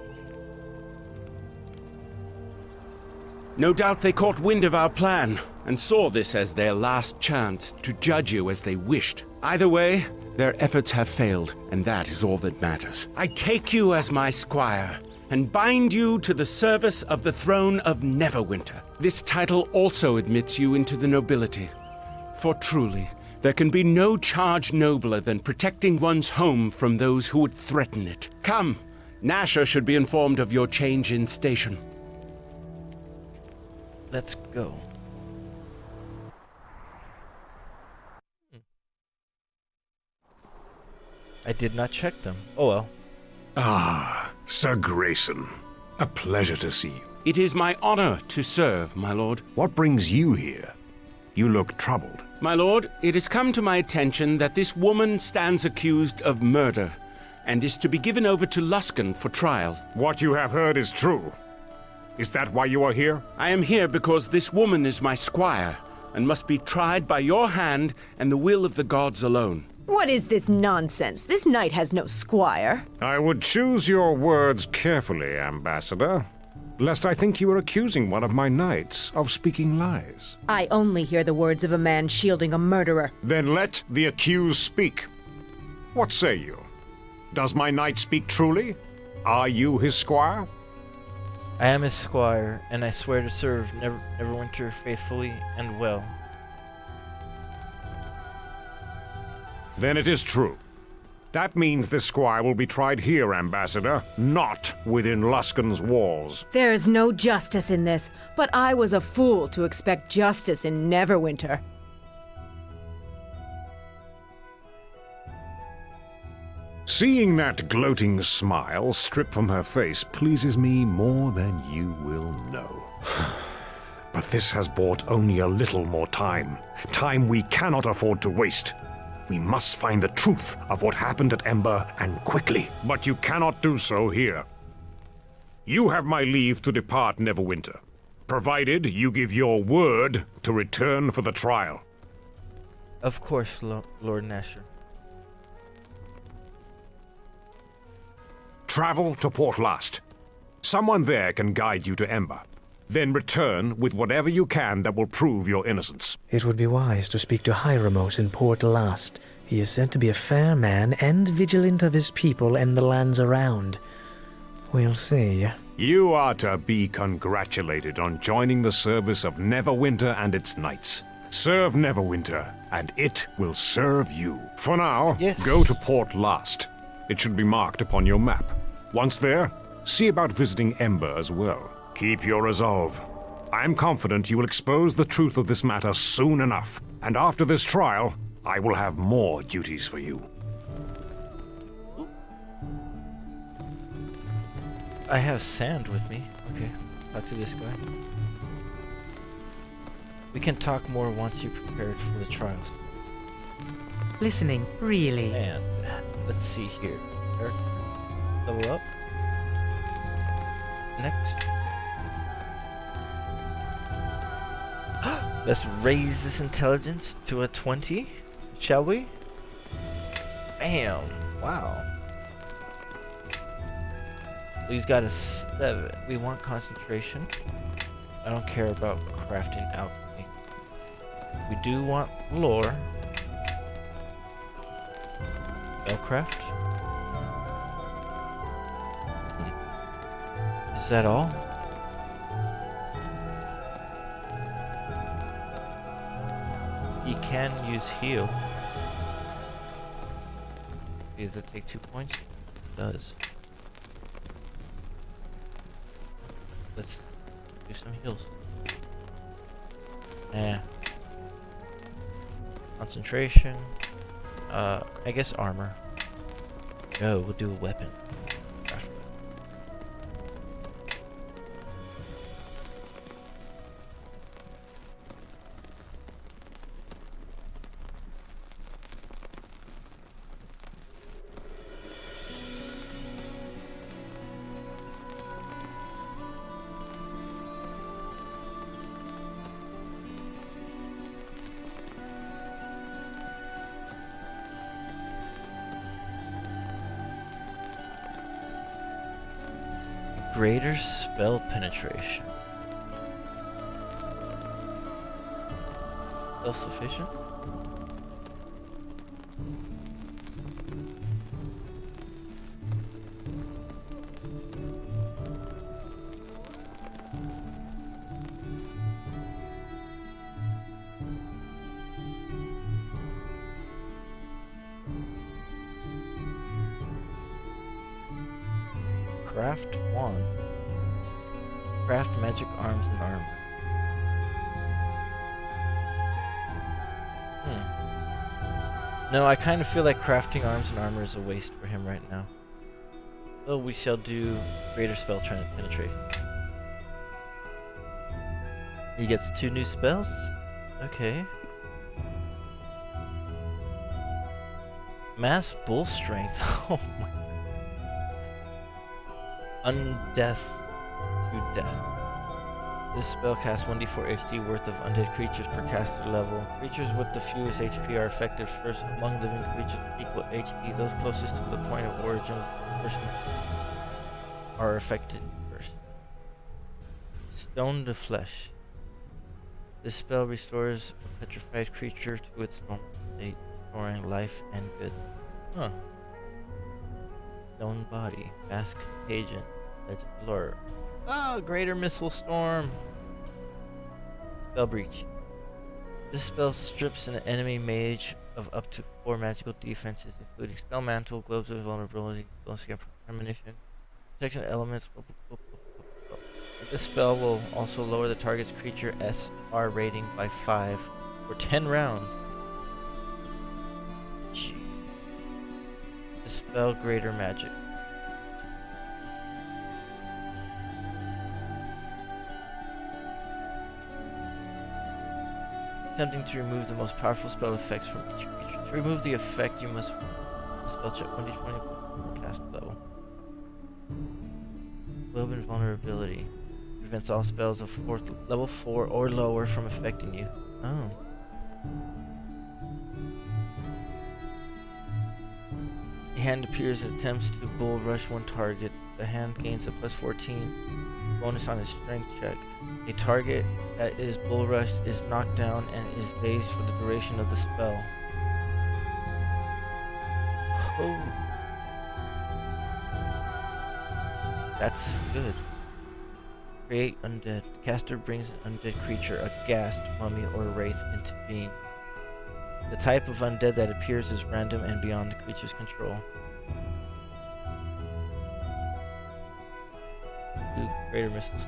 No doubt they caught wind of our plan and saw this as their last chance to judge you as they wished. Either way, their efforts have failed, and that is all that matters. I take you as my squire and bind you to the service of the throne of Neverwinter. This title also admits you into the nobility. For truly, there can be no charge nobler than protecting one's home from those who would threaten it. Come, Nasher should be informed of your change in station. Let's go. I did not check them. Oh well. Ah, Sir Grayson. A pleasure to see you. It is my honor to serve, my lord. What brings you here? You look troubled. My lord, it has come to my attention that this woman stands accused of murder and is to be given over to Luskan for trial. What you have heard is true. Is that why you are here? I am here because this woman is my squire and must be tried by your hand and the will of the gods alone. What is this nonsense? This knight has no squire. I would choose your words carefully, Ambassador, lest I think you are accusing one of my knights of speaking lies. I only hear the words of a man shielding a murderer. Then let the accused speak. What say you? Does my knight speak truly? Are you his squire? I am his squire, and I swear to serve Neverwinter faithfully and well. Then it is true. That means this squire will be tried here, Ambassador, not within Luskan's walls. There is no justice in this, but I was a fool to expect justice in Seeing that gloating smile strip from her face pleases me more than you will know. But this has bought only a little more time. Time we cannot afford to waste. We must find the truth of what happened at Ember, and quickly. But you cannot do so here. You have my leave to depart Neverwinter, provided you give your word to return for the trial. Of course, Lord Nasher. Travel to Port Last. Someone there can guide you to Ember. Then return with whatever you can that will prove your innocence. It would be wise to speak to Hieromos in Port Last. He is said to be a fair man and vigilant of his people and the lands around. We'll see. You are to be congratulated on joining the service of Neverwinter and its knights. Serve Neverwinter, and it will serve you. For now, Yes. go to Port Last. It should be marked upon your map. Once there, see about visiting Ember as well. Keep your resolve. I am confident you will expose the truth of this matter soon enough, and after this trial, I will have more duties for you. I have sand with me. Okay, talk to this guy. We can talk more once you're prepared for the trials. Listening, really. And let's see here. Character. Level up. Next. Let's raise this intelligence to a 20, shall we? Bam! Wow. He's got a 7. We want concentration. I don't care about crafting alchemy. We do want lore. Spellcraft. Is that all? He can use heal. Does it take 2 points? It does. Let's do some heals. Concentration. I guess armor. No, we'll do a weapon. Greater spell penetration. Self-sufficient? Craft wand. Craft magic arms and armor. No, I kind of feel like crafting arms and armor is a waste for him right now. So we shall do greater spell penetration. He gets 2 new spells? Okay. Mass bull strength. Oh my. Undeath to death. This spell casts 1d4 HD worth of undead creatures per caster level. Creatures with the fewest HP are affected first among living creatures with equal HD. Those closest to the point of origin of the person are affected first. Stone to flesh. This spell restores a petrified creature to its normal state, restoring life and good. Huh. Stone body. Mask contagion. Legend lore. Oh, greater missile storm. Spell breach. This spell strips an enemy mage of up to 4 magical defenses, including spell mantle, globes of vulnerability, bonus against premonition, protection elements. This spell will also lower the target's creature SR rating by 5 for 10 rounds. This Spell greater magic. Attempting to remove the most powerful spell effects from each creature. To remove the effect, you must spell check 1d20 cast level. Globe invulnerability. Prevents all spells of level 4 or lower from affecting you. Oh. A hand appears and attempts to bull rush one target. The hand gains a plus 14 bonus on his strength check. A target that is bull rushed is knocked down and is dazed for the duration of the spell. Oh. That's good. Create undead. The caster brings an undead creature, a ghast, mummy, or wraith into being. The type of undead that appears is random and beyond the creature's control. Do greater missiles.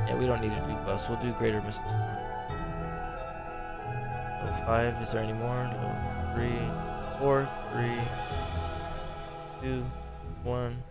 Yeah, we don't need to do buffs. We'll do greater missiles. Level 5. Is there any more? Level 3. 4, 3, 2, 1.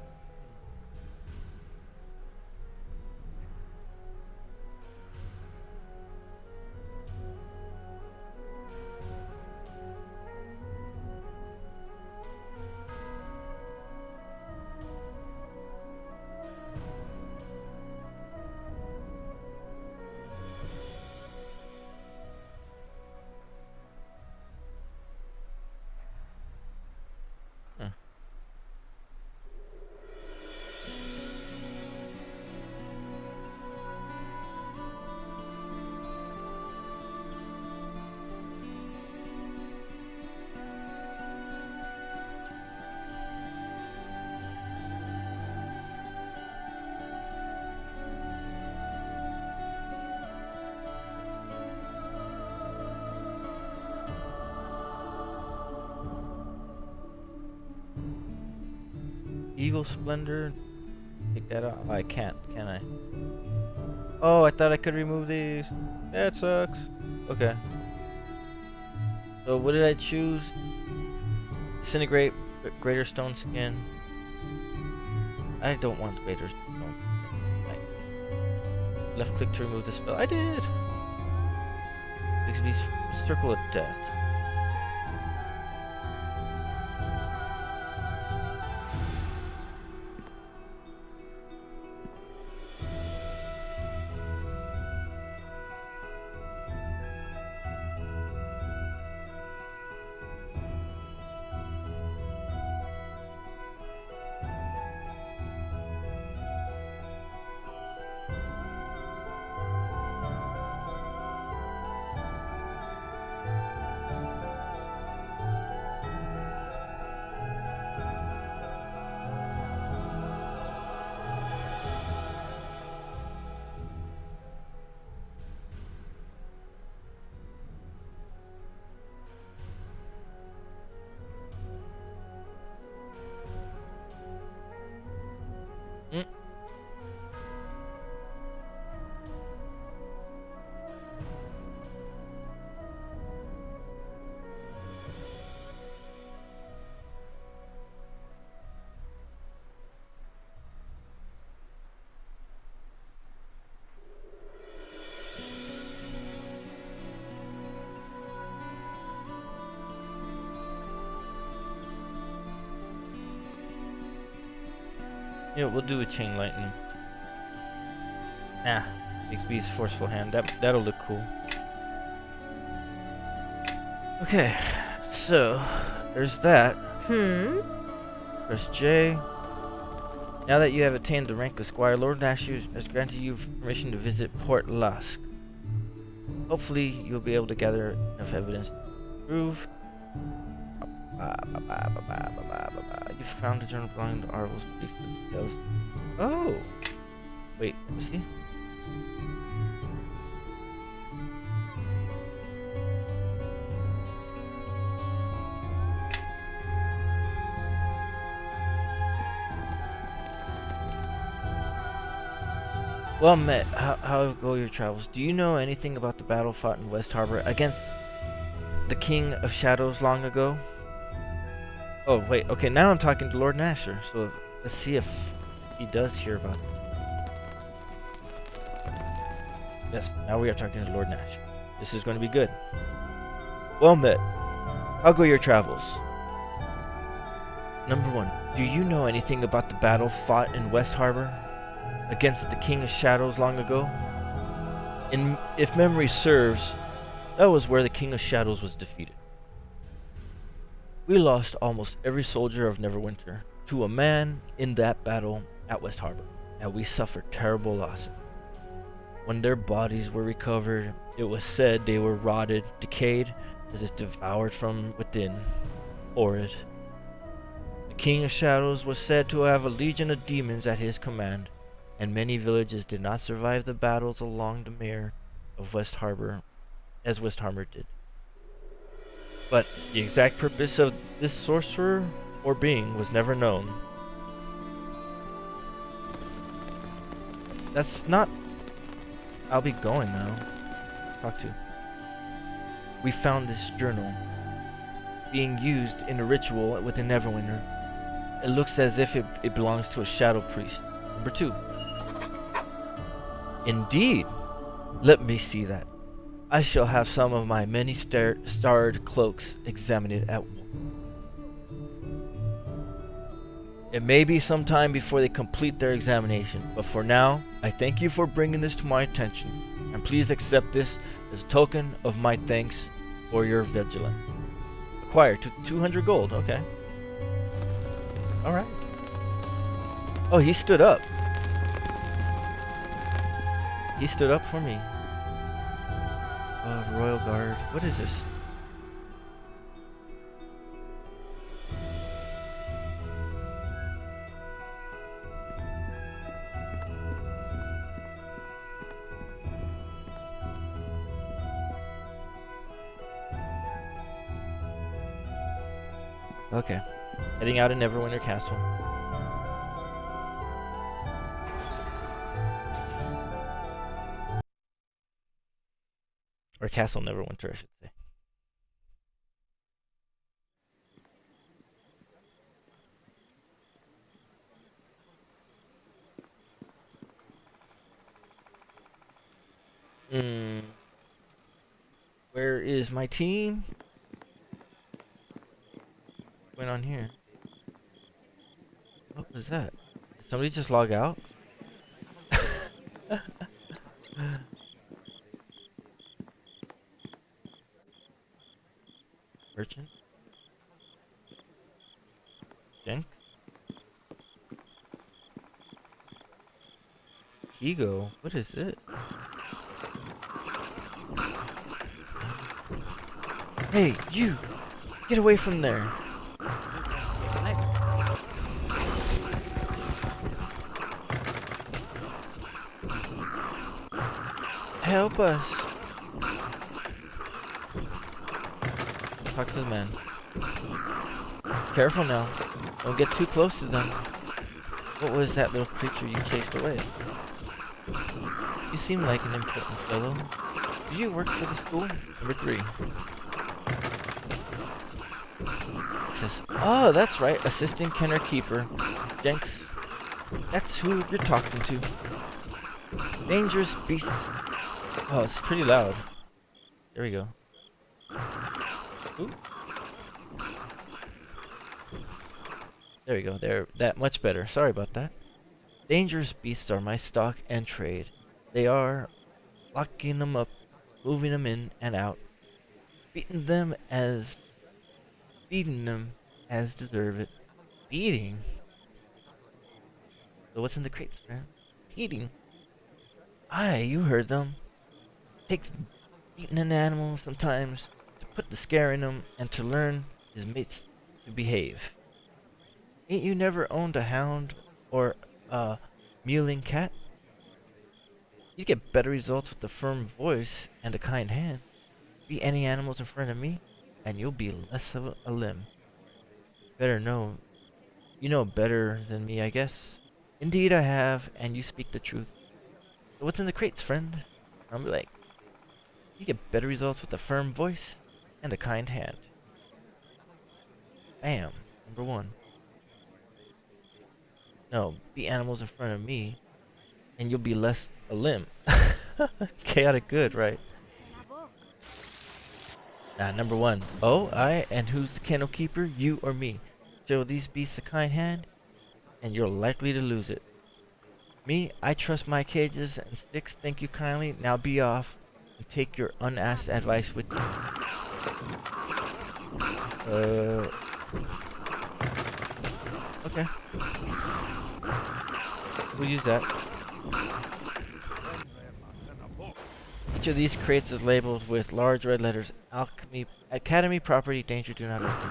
Eagle Splendor. Take that out. Oh, I can't, can I? Oh, I thought I could remove these. That sucks. Okay. So what did I choose? Disintegrate, Greater Stone Skin. I don't want Greater Stone Skin. Left click to remove the spell. I did! Circle of Death. Yeah, we'll do a Chain Lightning. Ah, XB's Forceful Hand. That'll look cool. Okay, so there's that. Press J. Now that you have attained the rank of Squire, Lord Nashu has granted you permission to visit Port Lusk. Hopefully, you'll be able to gather enough evidence to prove. You found a journal belonging to Arvel's details. Oh! Wait, let me see. Well met. How go your travels? Do you know anything about the battle fought in West Harbor against the King of Shadows long ago? Oh, wait. Okay, now I'm talking to Lord Nasher, so let's see if he does hear about it. Yes, now we are talking to Lord Nash. This is going to be good. Well met. How go your travels? Number 1. Do you know anything about the battle fought in West Harbor against the King of Shadows long ago? If memory serves, that was where the King of Shadows was defeated. We lost almost every soldier of Neverwinter to a man in that battle at West Harbor, and we suffered terrible losses. When their bodies were recovered, it was said they were rotted, decayed, as if devoured from within. Horrid. The King of Shadows was said to have a legion of demons at his command, and many villages did not survive the battles along the mere of West Harbor, as West Harbor did. But the exact purpose of this sorcerer or being was never known. That's not... I'll be going now. Talk to. We found this journal being used in a ritual within Neverwinter. It looks as if it belongs to a shadow priest. Number 2. Indeed. Let me see that. I shall have some of my many starred cloaks examined at once. It may be some time before they complete their examination, but for now, I thank you for bringing this to my attention, and please accept this as a token of my thanks for your vigilance. Acquire 200 gold, okay. Alright. Oh, he stood up. He stood up for me. Royal Guard. What is this? Okay. Heading out in Neverwinter Castle. Or Castle Neverwinter, I should say. Where is my team? What's going on here? What was that? Did somebody just log out? Merchant? Jenks? Ego? What is it? Hey, you! Get away from there! Help us! Talk to the man. Careful now. Don't get too close to them. What was that little creature you chased away? You seem like an important fellow. Do you work for the school? Number 3. Oh, that's right. Assistant Kenner Keeper. Jenks. That's who you're talking to. Dangerous beasts. Oh, it's pretty loud. There we go. Ooh. There we go. There, that much better. Sorry about that. Dangerous beasts are my stock and trade. They are locking them up, moving them in and out, feeding them as deserve it. Feeding. So what's in the crates, man? Feeding. Aye, you heard them. Takes beating an animal sometimes to put the scare in him and to learn his mates to behave. Ain't you never owned a hound or a mewling cat? You get better results with a firm voice and a kind hand. Beat any animals in front of me, and you'll be less of a limb. Better know. You know better than me, I guess. Indeed I have, and you speak the truth. So what's in the crates, friend? I'll be like, you get better results with a firm voice and a kind hand. Bam. Number 1. No, be animals in front of me, and you'll be less a limb. Chaotic good, right? Number 1. Oh, and who's the candle keeper? You or me? Show these beasts a kind hand, and you're likely to lose it. Me, I trust my cages and sticks. Thank you kindly. Now be off and take your unasked advice with you. Okay. We'll use that. Each of these crates is labeled with large red letters. Alchemy, Academy property, danger, do not open.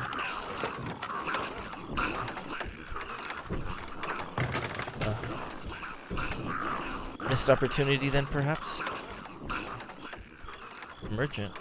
Missed opportunity then, perhaps? Merchant.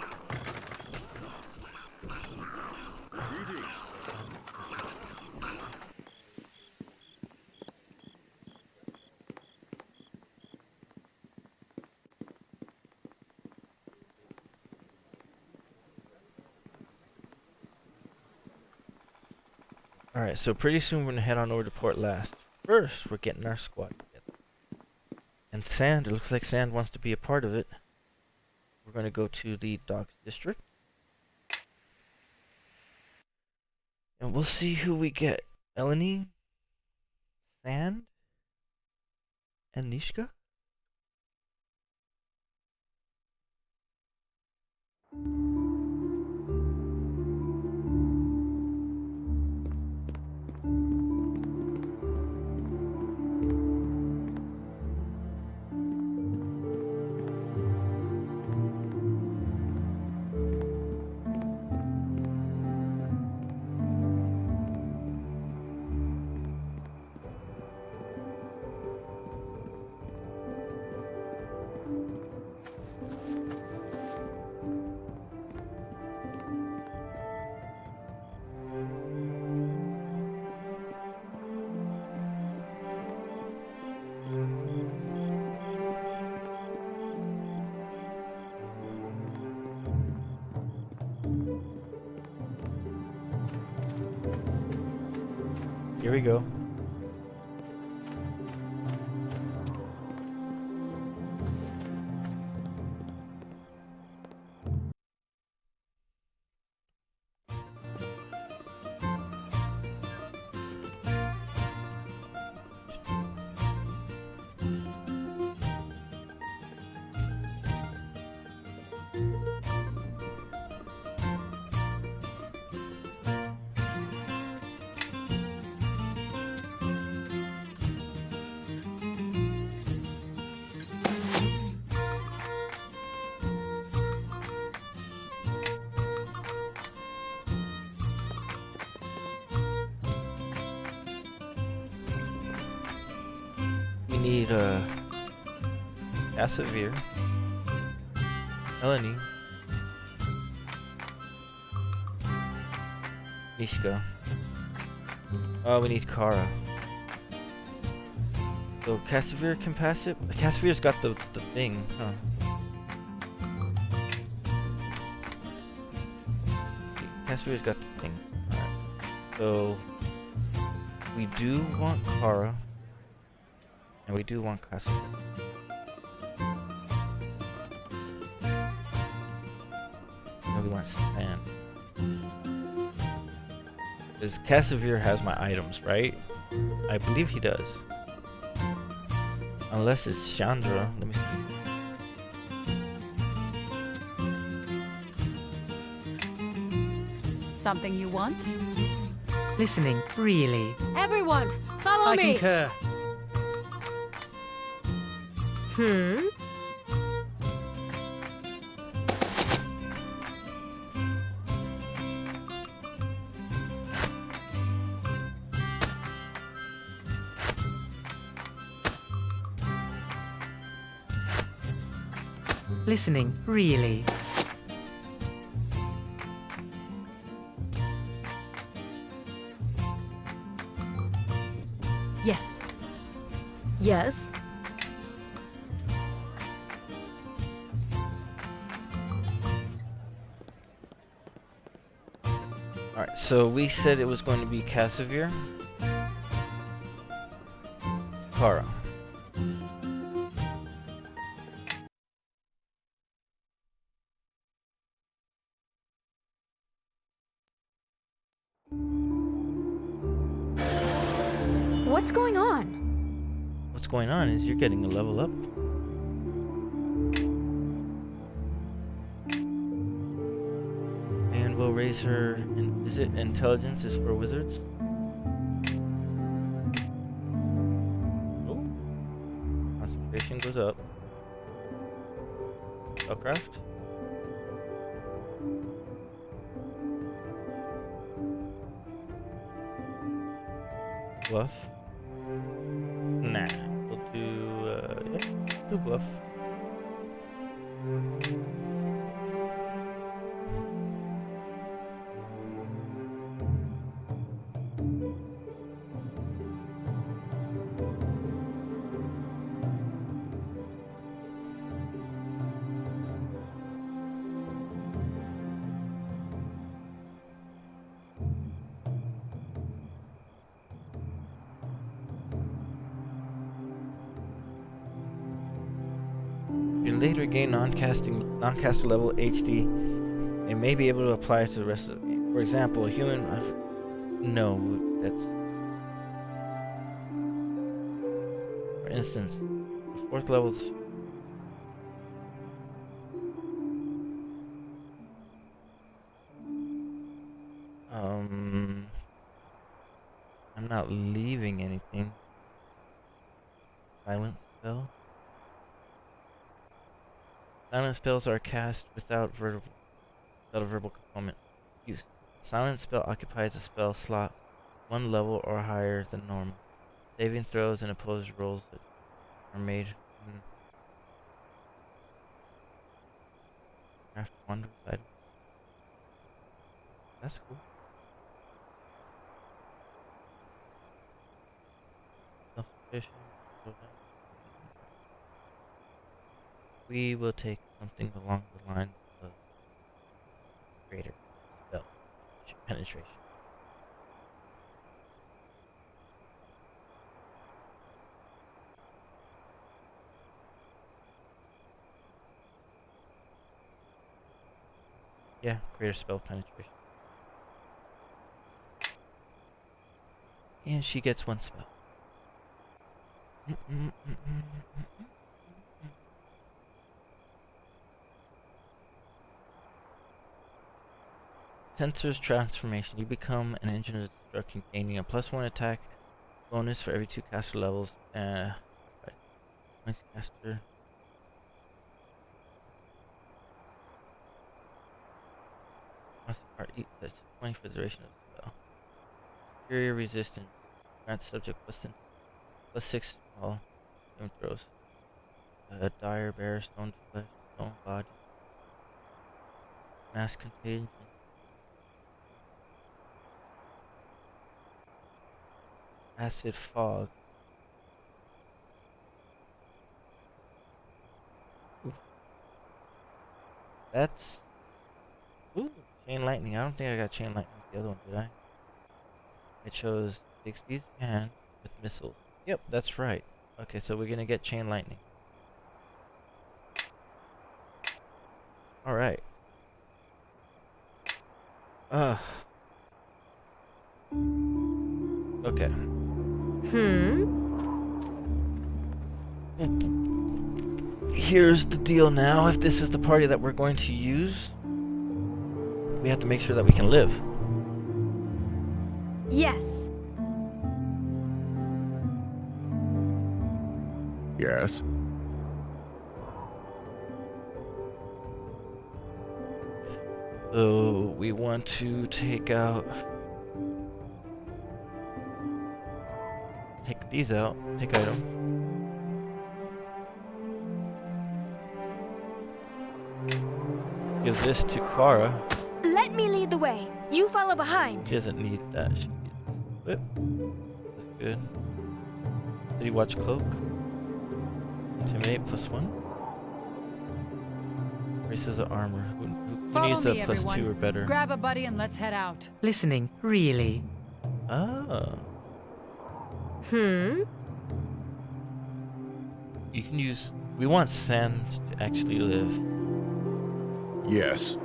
Alright, so pretty soon we're gonna head on over to Port Last. First, we're getting our squad together. And Sand, it looks like Sand wants to be a part of it. We're gonna go to the Docks District. And we'll see who we get. Eleni, Sand, and Nishka? Here we go. Need Asavir, Eleni, Nishka. Oh, we need Kara. So Casavir can pass it. Casavir's got the thing, huh? Casavir's got the thing. Alright. So we do want Kara. And we do want Casavir. And we want Sand. Because Casavir has my items, right? I believe he does. Unless it's Chandra. Let me see. Something you want? Listening, really. Everyone, follow I me! concur. Listening, really. Yes. Yes? So we said it was going to be Casimir. Kara. What's going on? What's going on is you're getting a level up. And we'll raise her. Is it intelligence is for wizards? Oh. Concentration goes up. Spellcraft. Bluff. Nah, we'll do, yeah, do bluff. You later gain non-caster level HD and may be able to apply it to the rest of the game. For example, a human... no, that's... For instance, the 4th level's... I'm not leaving anything. Silent spell. Silent spells are cast without a verbal component. Use. Silent spell occupies a spell slot 1 level or higher than normal. Saving throws and opposed rolls that are made after one item. That's cool. Self-sufficient. We will take something along the lines of greater spell penetration. Yeah, greater spell penetration. And she gets 1 spell. Sensor's transformation. You become an engine of destruction, gaining a +1 attack bonus for every 2 caster levels. Caster. That's 20 for the duration of the spell. Superior resistance. Grants subject +6 all 7 throws. Dire bear, stone flesh, stone body. Mass contagion. Acid fog. Ooh. That's... Ooh, chain lightning. I don't think I got chain lightning with the other one, did I? I chose 60's hand with missiles. Yep, that's right. Okay, so we're gonna get chain lightning. Alright. Okay. Here's the deal now. If this is the party that we're going to use, we have to make sure that we can live. Yes. Yes? So we want to take these out, take item. Give this to Kara. Let me lead the way. You follow behind. She doesn't need that. She needs whip. That's good. Did you watch Cloak? Intimidate +1. Races of armor. Who Follow needs a me, plus everyone. 2 or better. Grab a buddy and let's head out. Listening, really? Oh. Hmm? You can use... We want sand to actually live. Yes.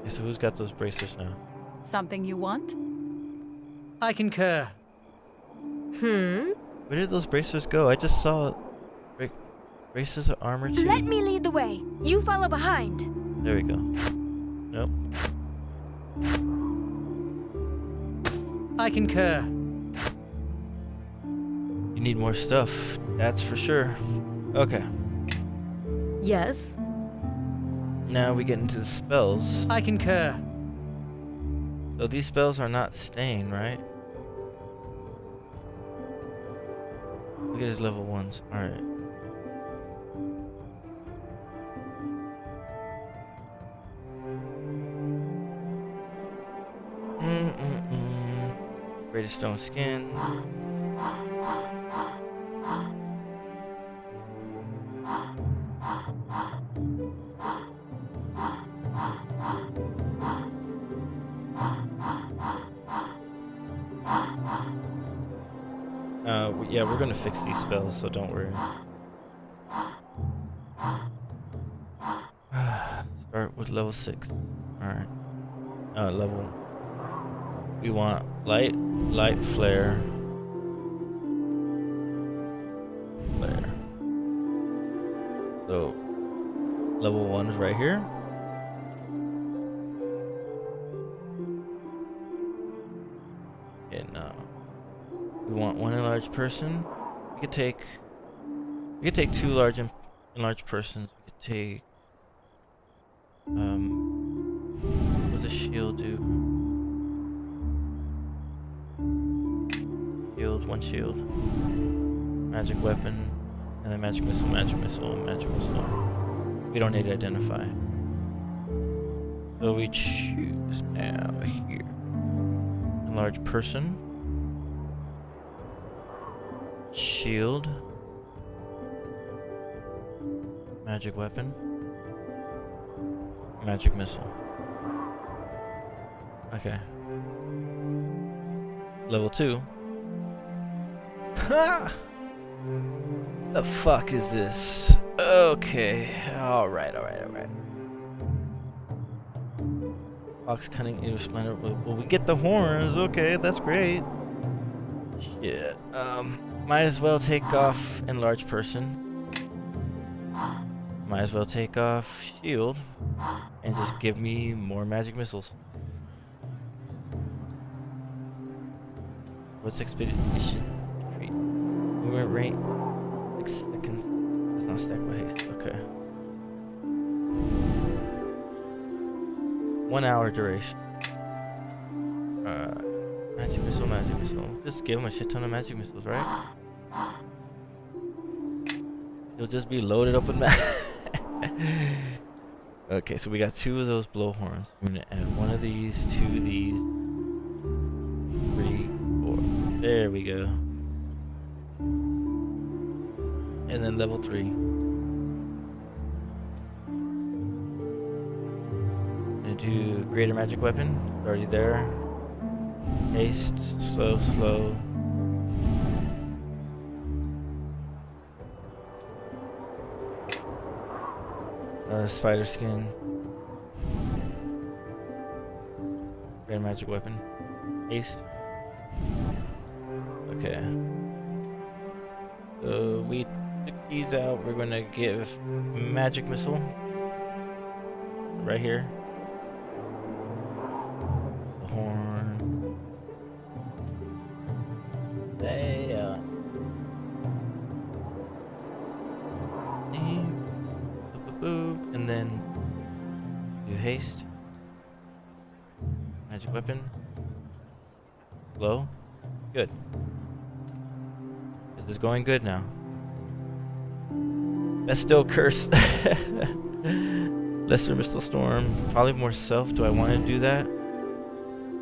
Okay, so who's got those bracers now? Something you want? I concur. Hmm? Where did those bracers go? I just saw... Bracers of armor too. Let me lead the way. You follow behind. There we go. Nope. I concur. You need more stuff. That's for sure. Okay. Yes? Now we get into the spells. I concur. So these spells are not staying, right? Look at his level 1s. Alright. Greatest stone skin. Yeah, we're gonna fix these spells, so don't worry. Start with level 6. Alright. Level. We want light flare. So, level 1 is right here. And we want one enlarged person. We could take 2 large enlarged persons. We could take what does a shield do? One shield, magic weapon, and then magic missile, and magical stone. We don't need to identify. So we choose now here. Enlarge person, shield, magic weapon, magic missile. Okay. Level 2. Ha! The fuck is this? Okay. Alright. Fox cunning ear splendor. Well, we get the horns. Okay, that's great. Shit. Might as well take off enlarged person. Might as well take off shield. And just give me more magic missiles. What's expedition? Movement rate 6 seconds. It's not stacked with haste. Okay. 1 hour duration. Magic missile. Just give him a shit ton of magic missiles, right? He'll just be loaded up with Okay, so we got 2 of those blowhorns. I'm gonna add 1 of these, 2 of these, 3, 4. There we go. And then level 3. Gonna do greater magic weapon. It's already there. Haste, slow. Spider skin. Greater magic weapon. Haste. Okay. So we took these out. We're gonna give magic missile right here. The horn. And then do haste. Magic weapon. Glow. Good. This is going good now. Besto curse. Lesser missile storm. Probably more self. Do I want to do that?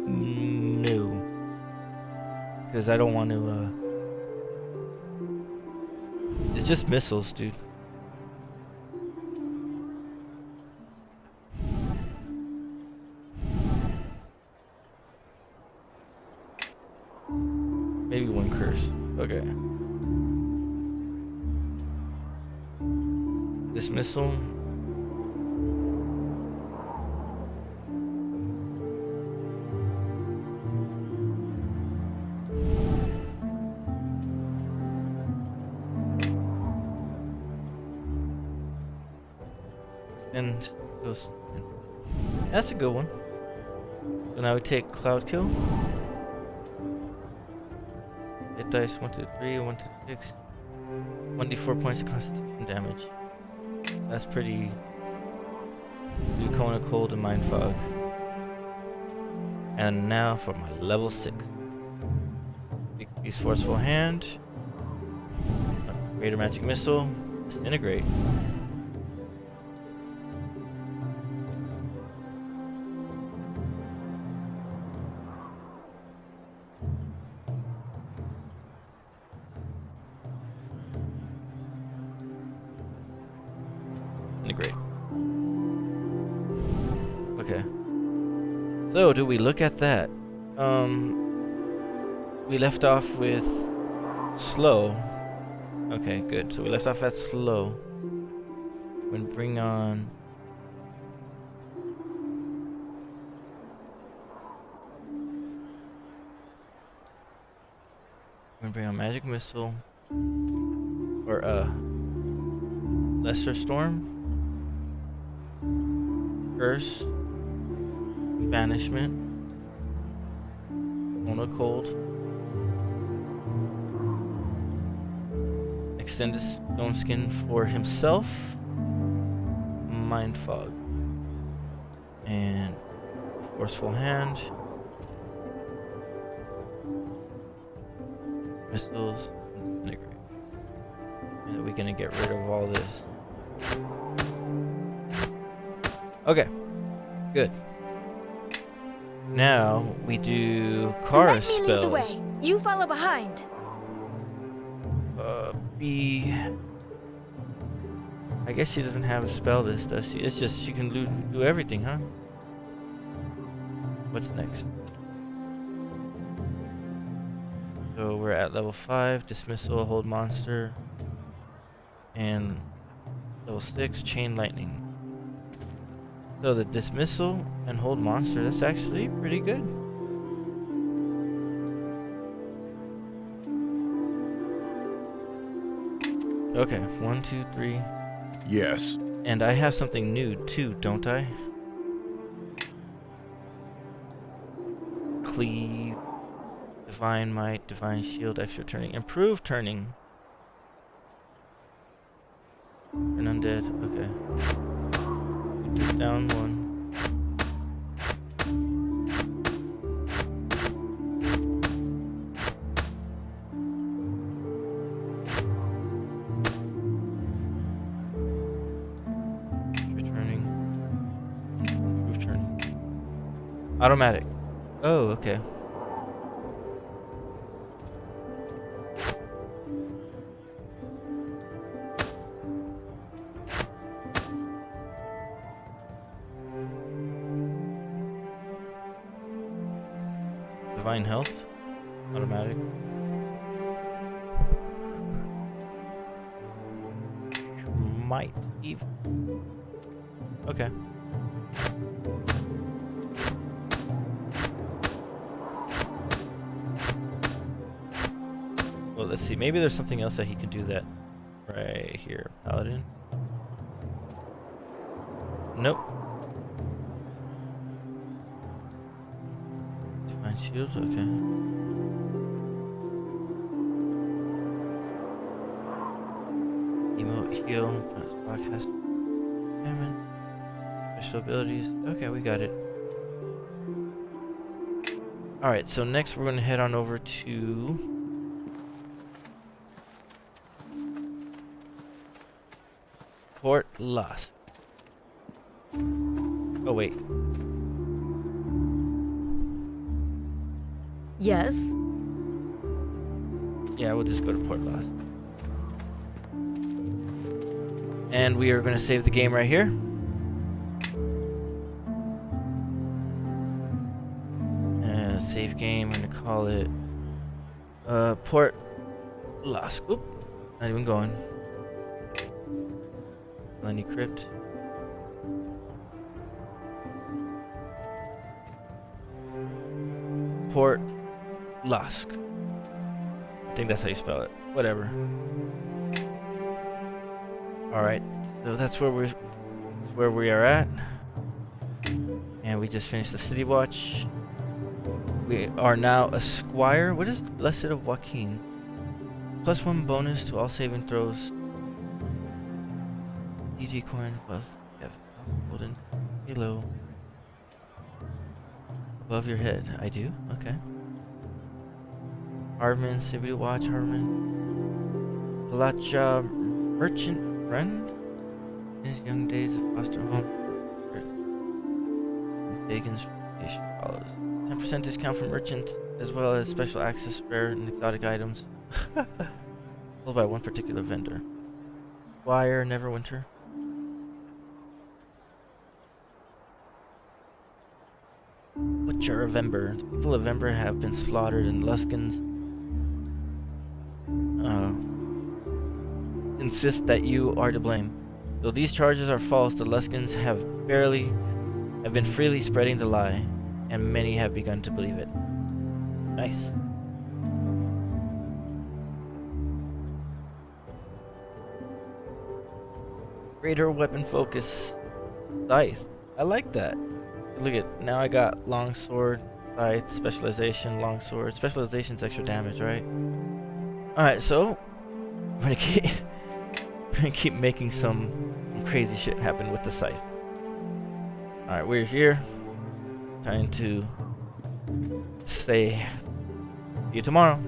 No. Because I don't want to, It's just missiles, dude. Maybe one curse. Okay. Dismissal. And goes. That's a good one. So now we take Cloud Kill. Hit dice 1 to 3, 1 to 6. 1d4 points of constitution damage. That's pretty. Do Cone of Cold and Mind Fog. And now for my level 6. Beast Forceful Hand. Greater Magic Missile. Disintegrate. Integrate. Okay. So, do we look at that? We left off with slow. Okay, good. So we left off at slow. We're gonna bring on. We're gonna bring on Magic Missile. Or, Lesser Storm. Curse. Banishment. Mono Cold. Extended Stone Skin for himself. Mind Fog. And Forceful Hand. Missiles. Disintegrate. And we're gonna get rid of all this. Okay. Good. Now we do Kara Let me lead spells. the way. You follow behind. I guess she doesn't have a spell list, does she? It's just she can do everything, huh? What's next? So we're at level 5, Dismissal, Hold Monster, and level 6, Chain Lightning. So the Dismissal and Hold Monster, that's actually pretty good. Okay, 1, 2, 3. Yes. And I have something new too, don't I? Cleave, Divine Might, Divine Shield, Extra Turning, Improved Turning. An Undead, okay. We took down 1. Automatic. Oh, okay. Divine Health. Automatic. Might even. Okay. Well, let's see. Maybe there's something else that he can do that right here. Paladin. Nope. Divine Shields, okay. Emote, heal, broadcast, damage, special abilities. Okay, we got it. Alright, so next we're going to head on over to Port Lost. Oh, wait. Yes? Yeah, we'll just go to Port Lost. And we are going to save the game right here. Save game, I'm going to call it Port Lost. Oop, not even going. Lenny Crypt. Port Lost. I think that's how you spell it. Whatever. Alright, so that's where we are at. And we just finished the City Watch. We are now a Squire. What is the Blessed of Joaquin? +1 bonus to all saving throws. DG coin plus golden halo above your head. I do? Okay. Harman, City Watch, Harman. Palacha merchant friend. In his young days of foster home. Bacon's reputation follows. 10% discount for merchants, as well as special access, rare and exotic items. Sold by one particular vendor. Squire, Neverwinter. Butcher of Ember. The people of Ember have been slaughtered, and Luskins insist that you are to blame. Though these charges are false, the Luskins have been freely spreading the lie, and many have begun to believe it. Nice. Greater weapon focus. Scythe. I like that. Look at, now I got longsword, scythe, specialization, longsword. Specialization's extra damage, right? Alright, so we're gonna keep making some crazy shit happen with the scythe. Alright, we're here. Trying to say see you tomorrow.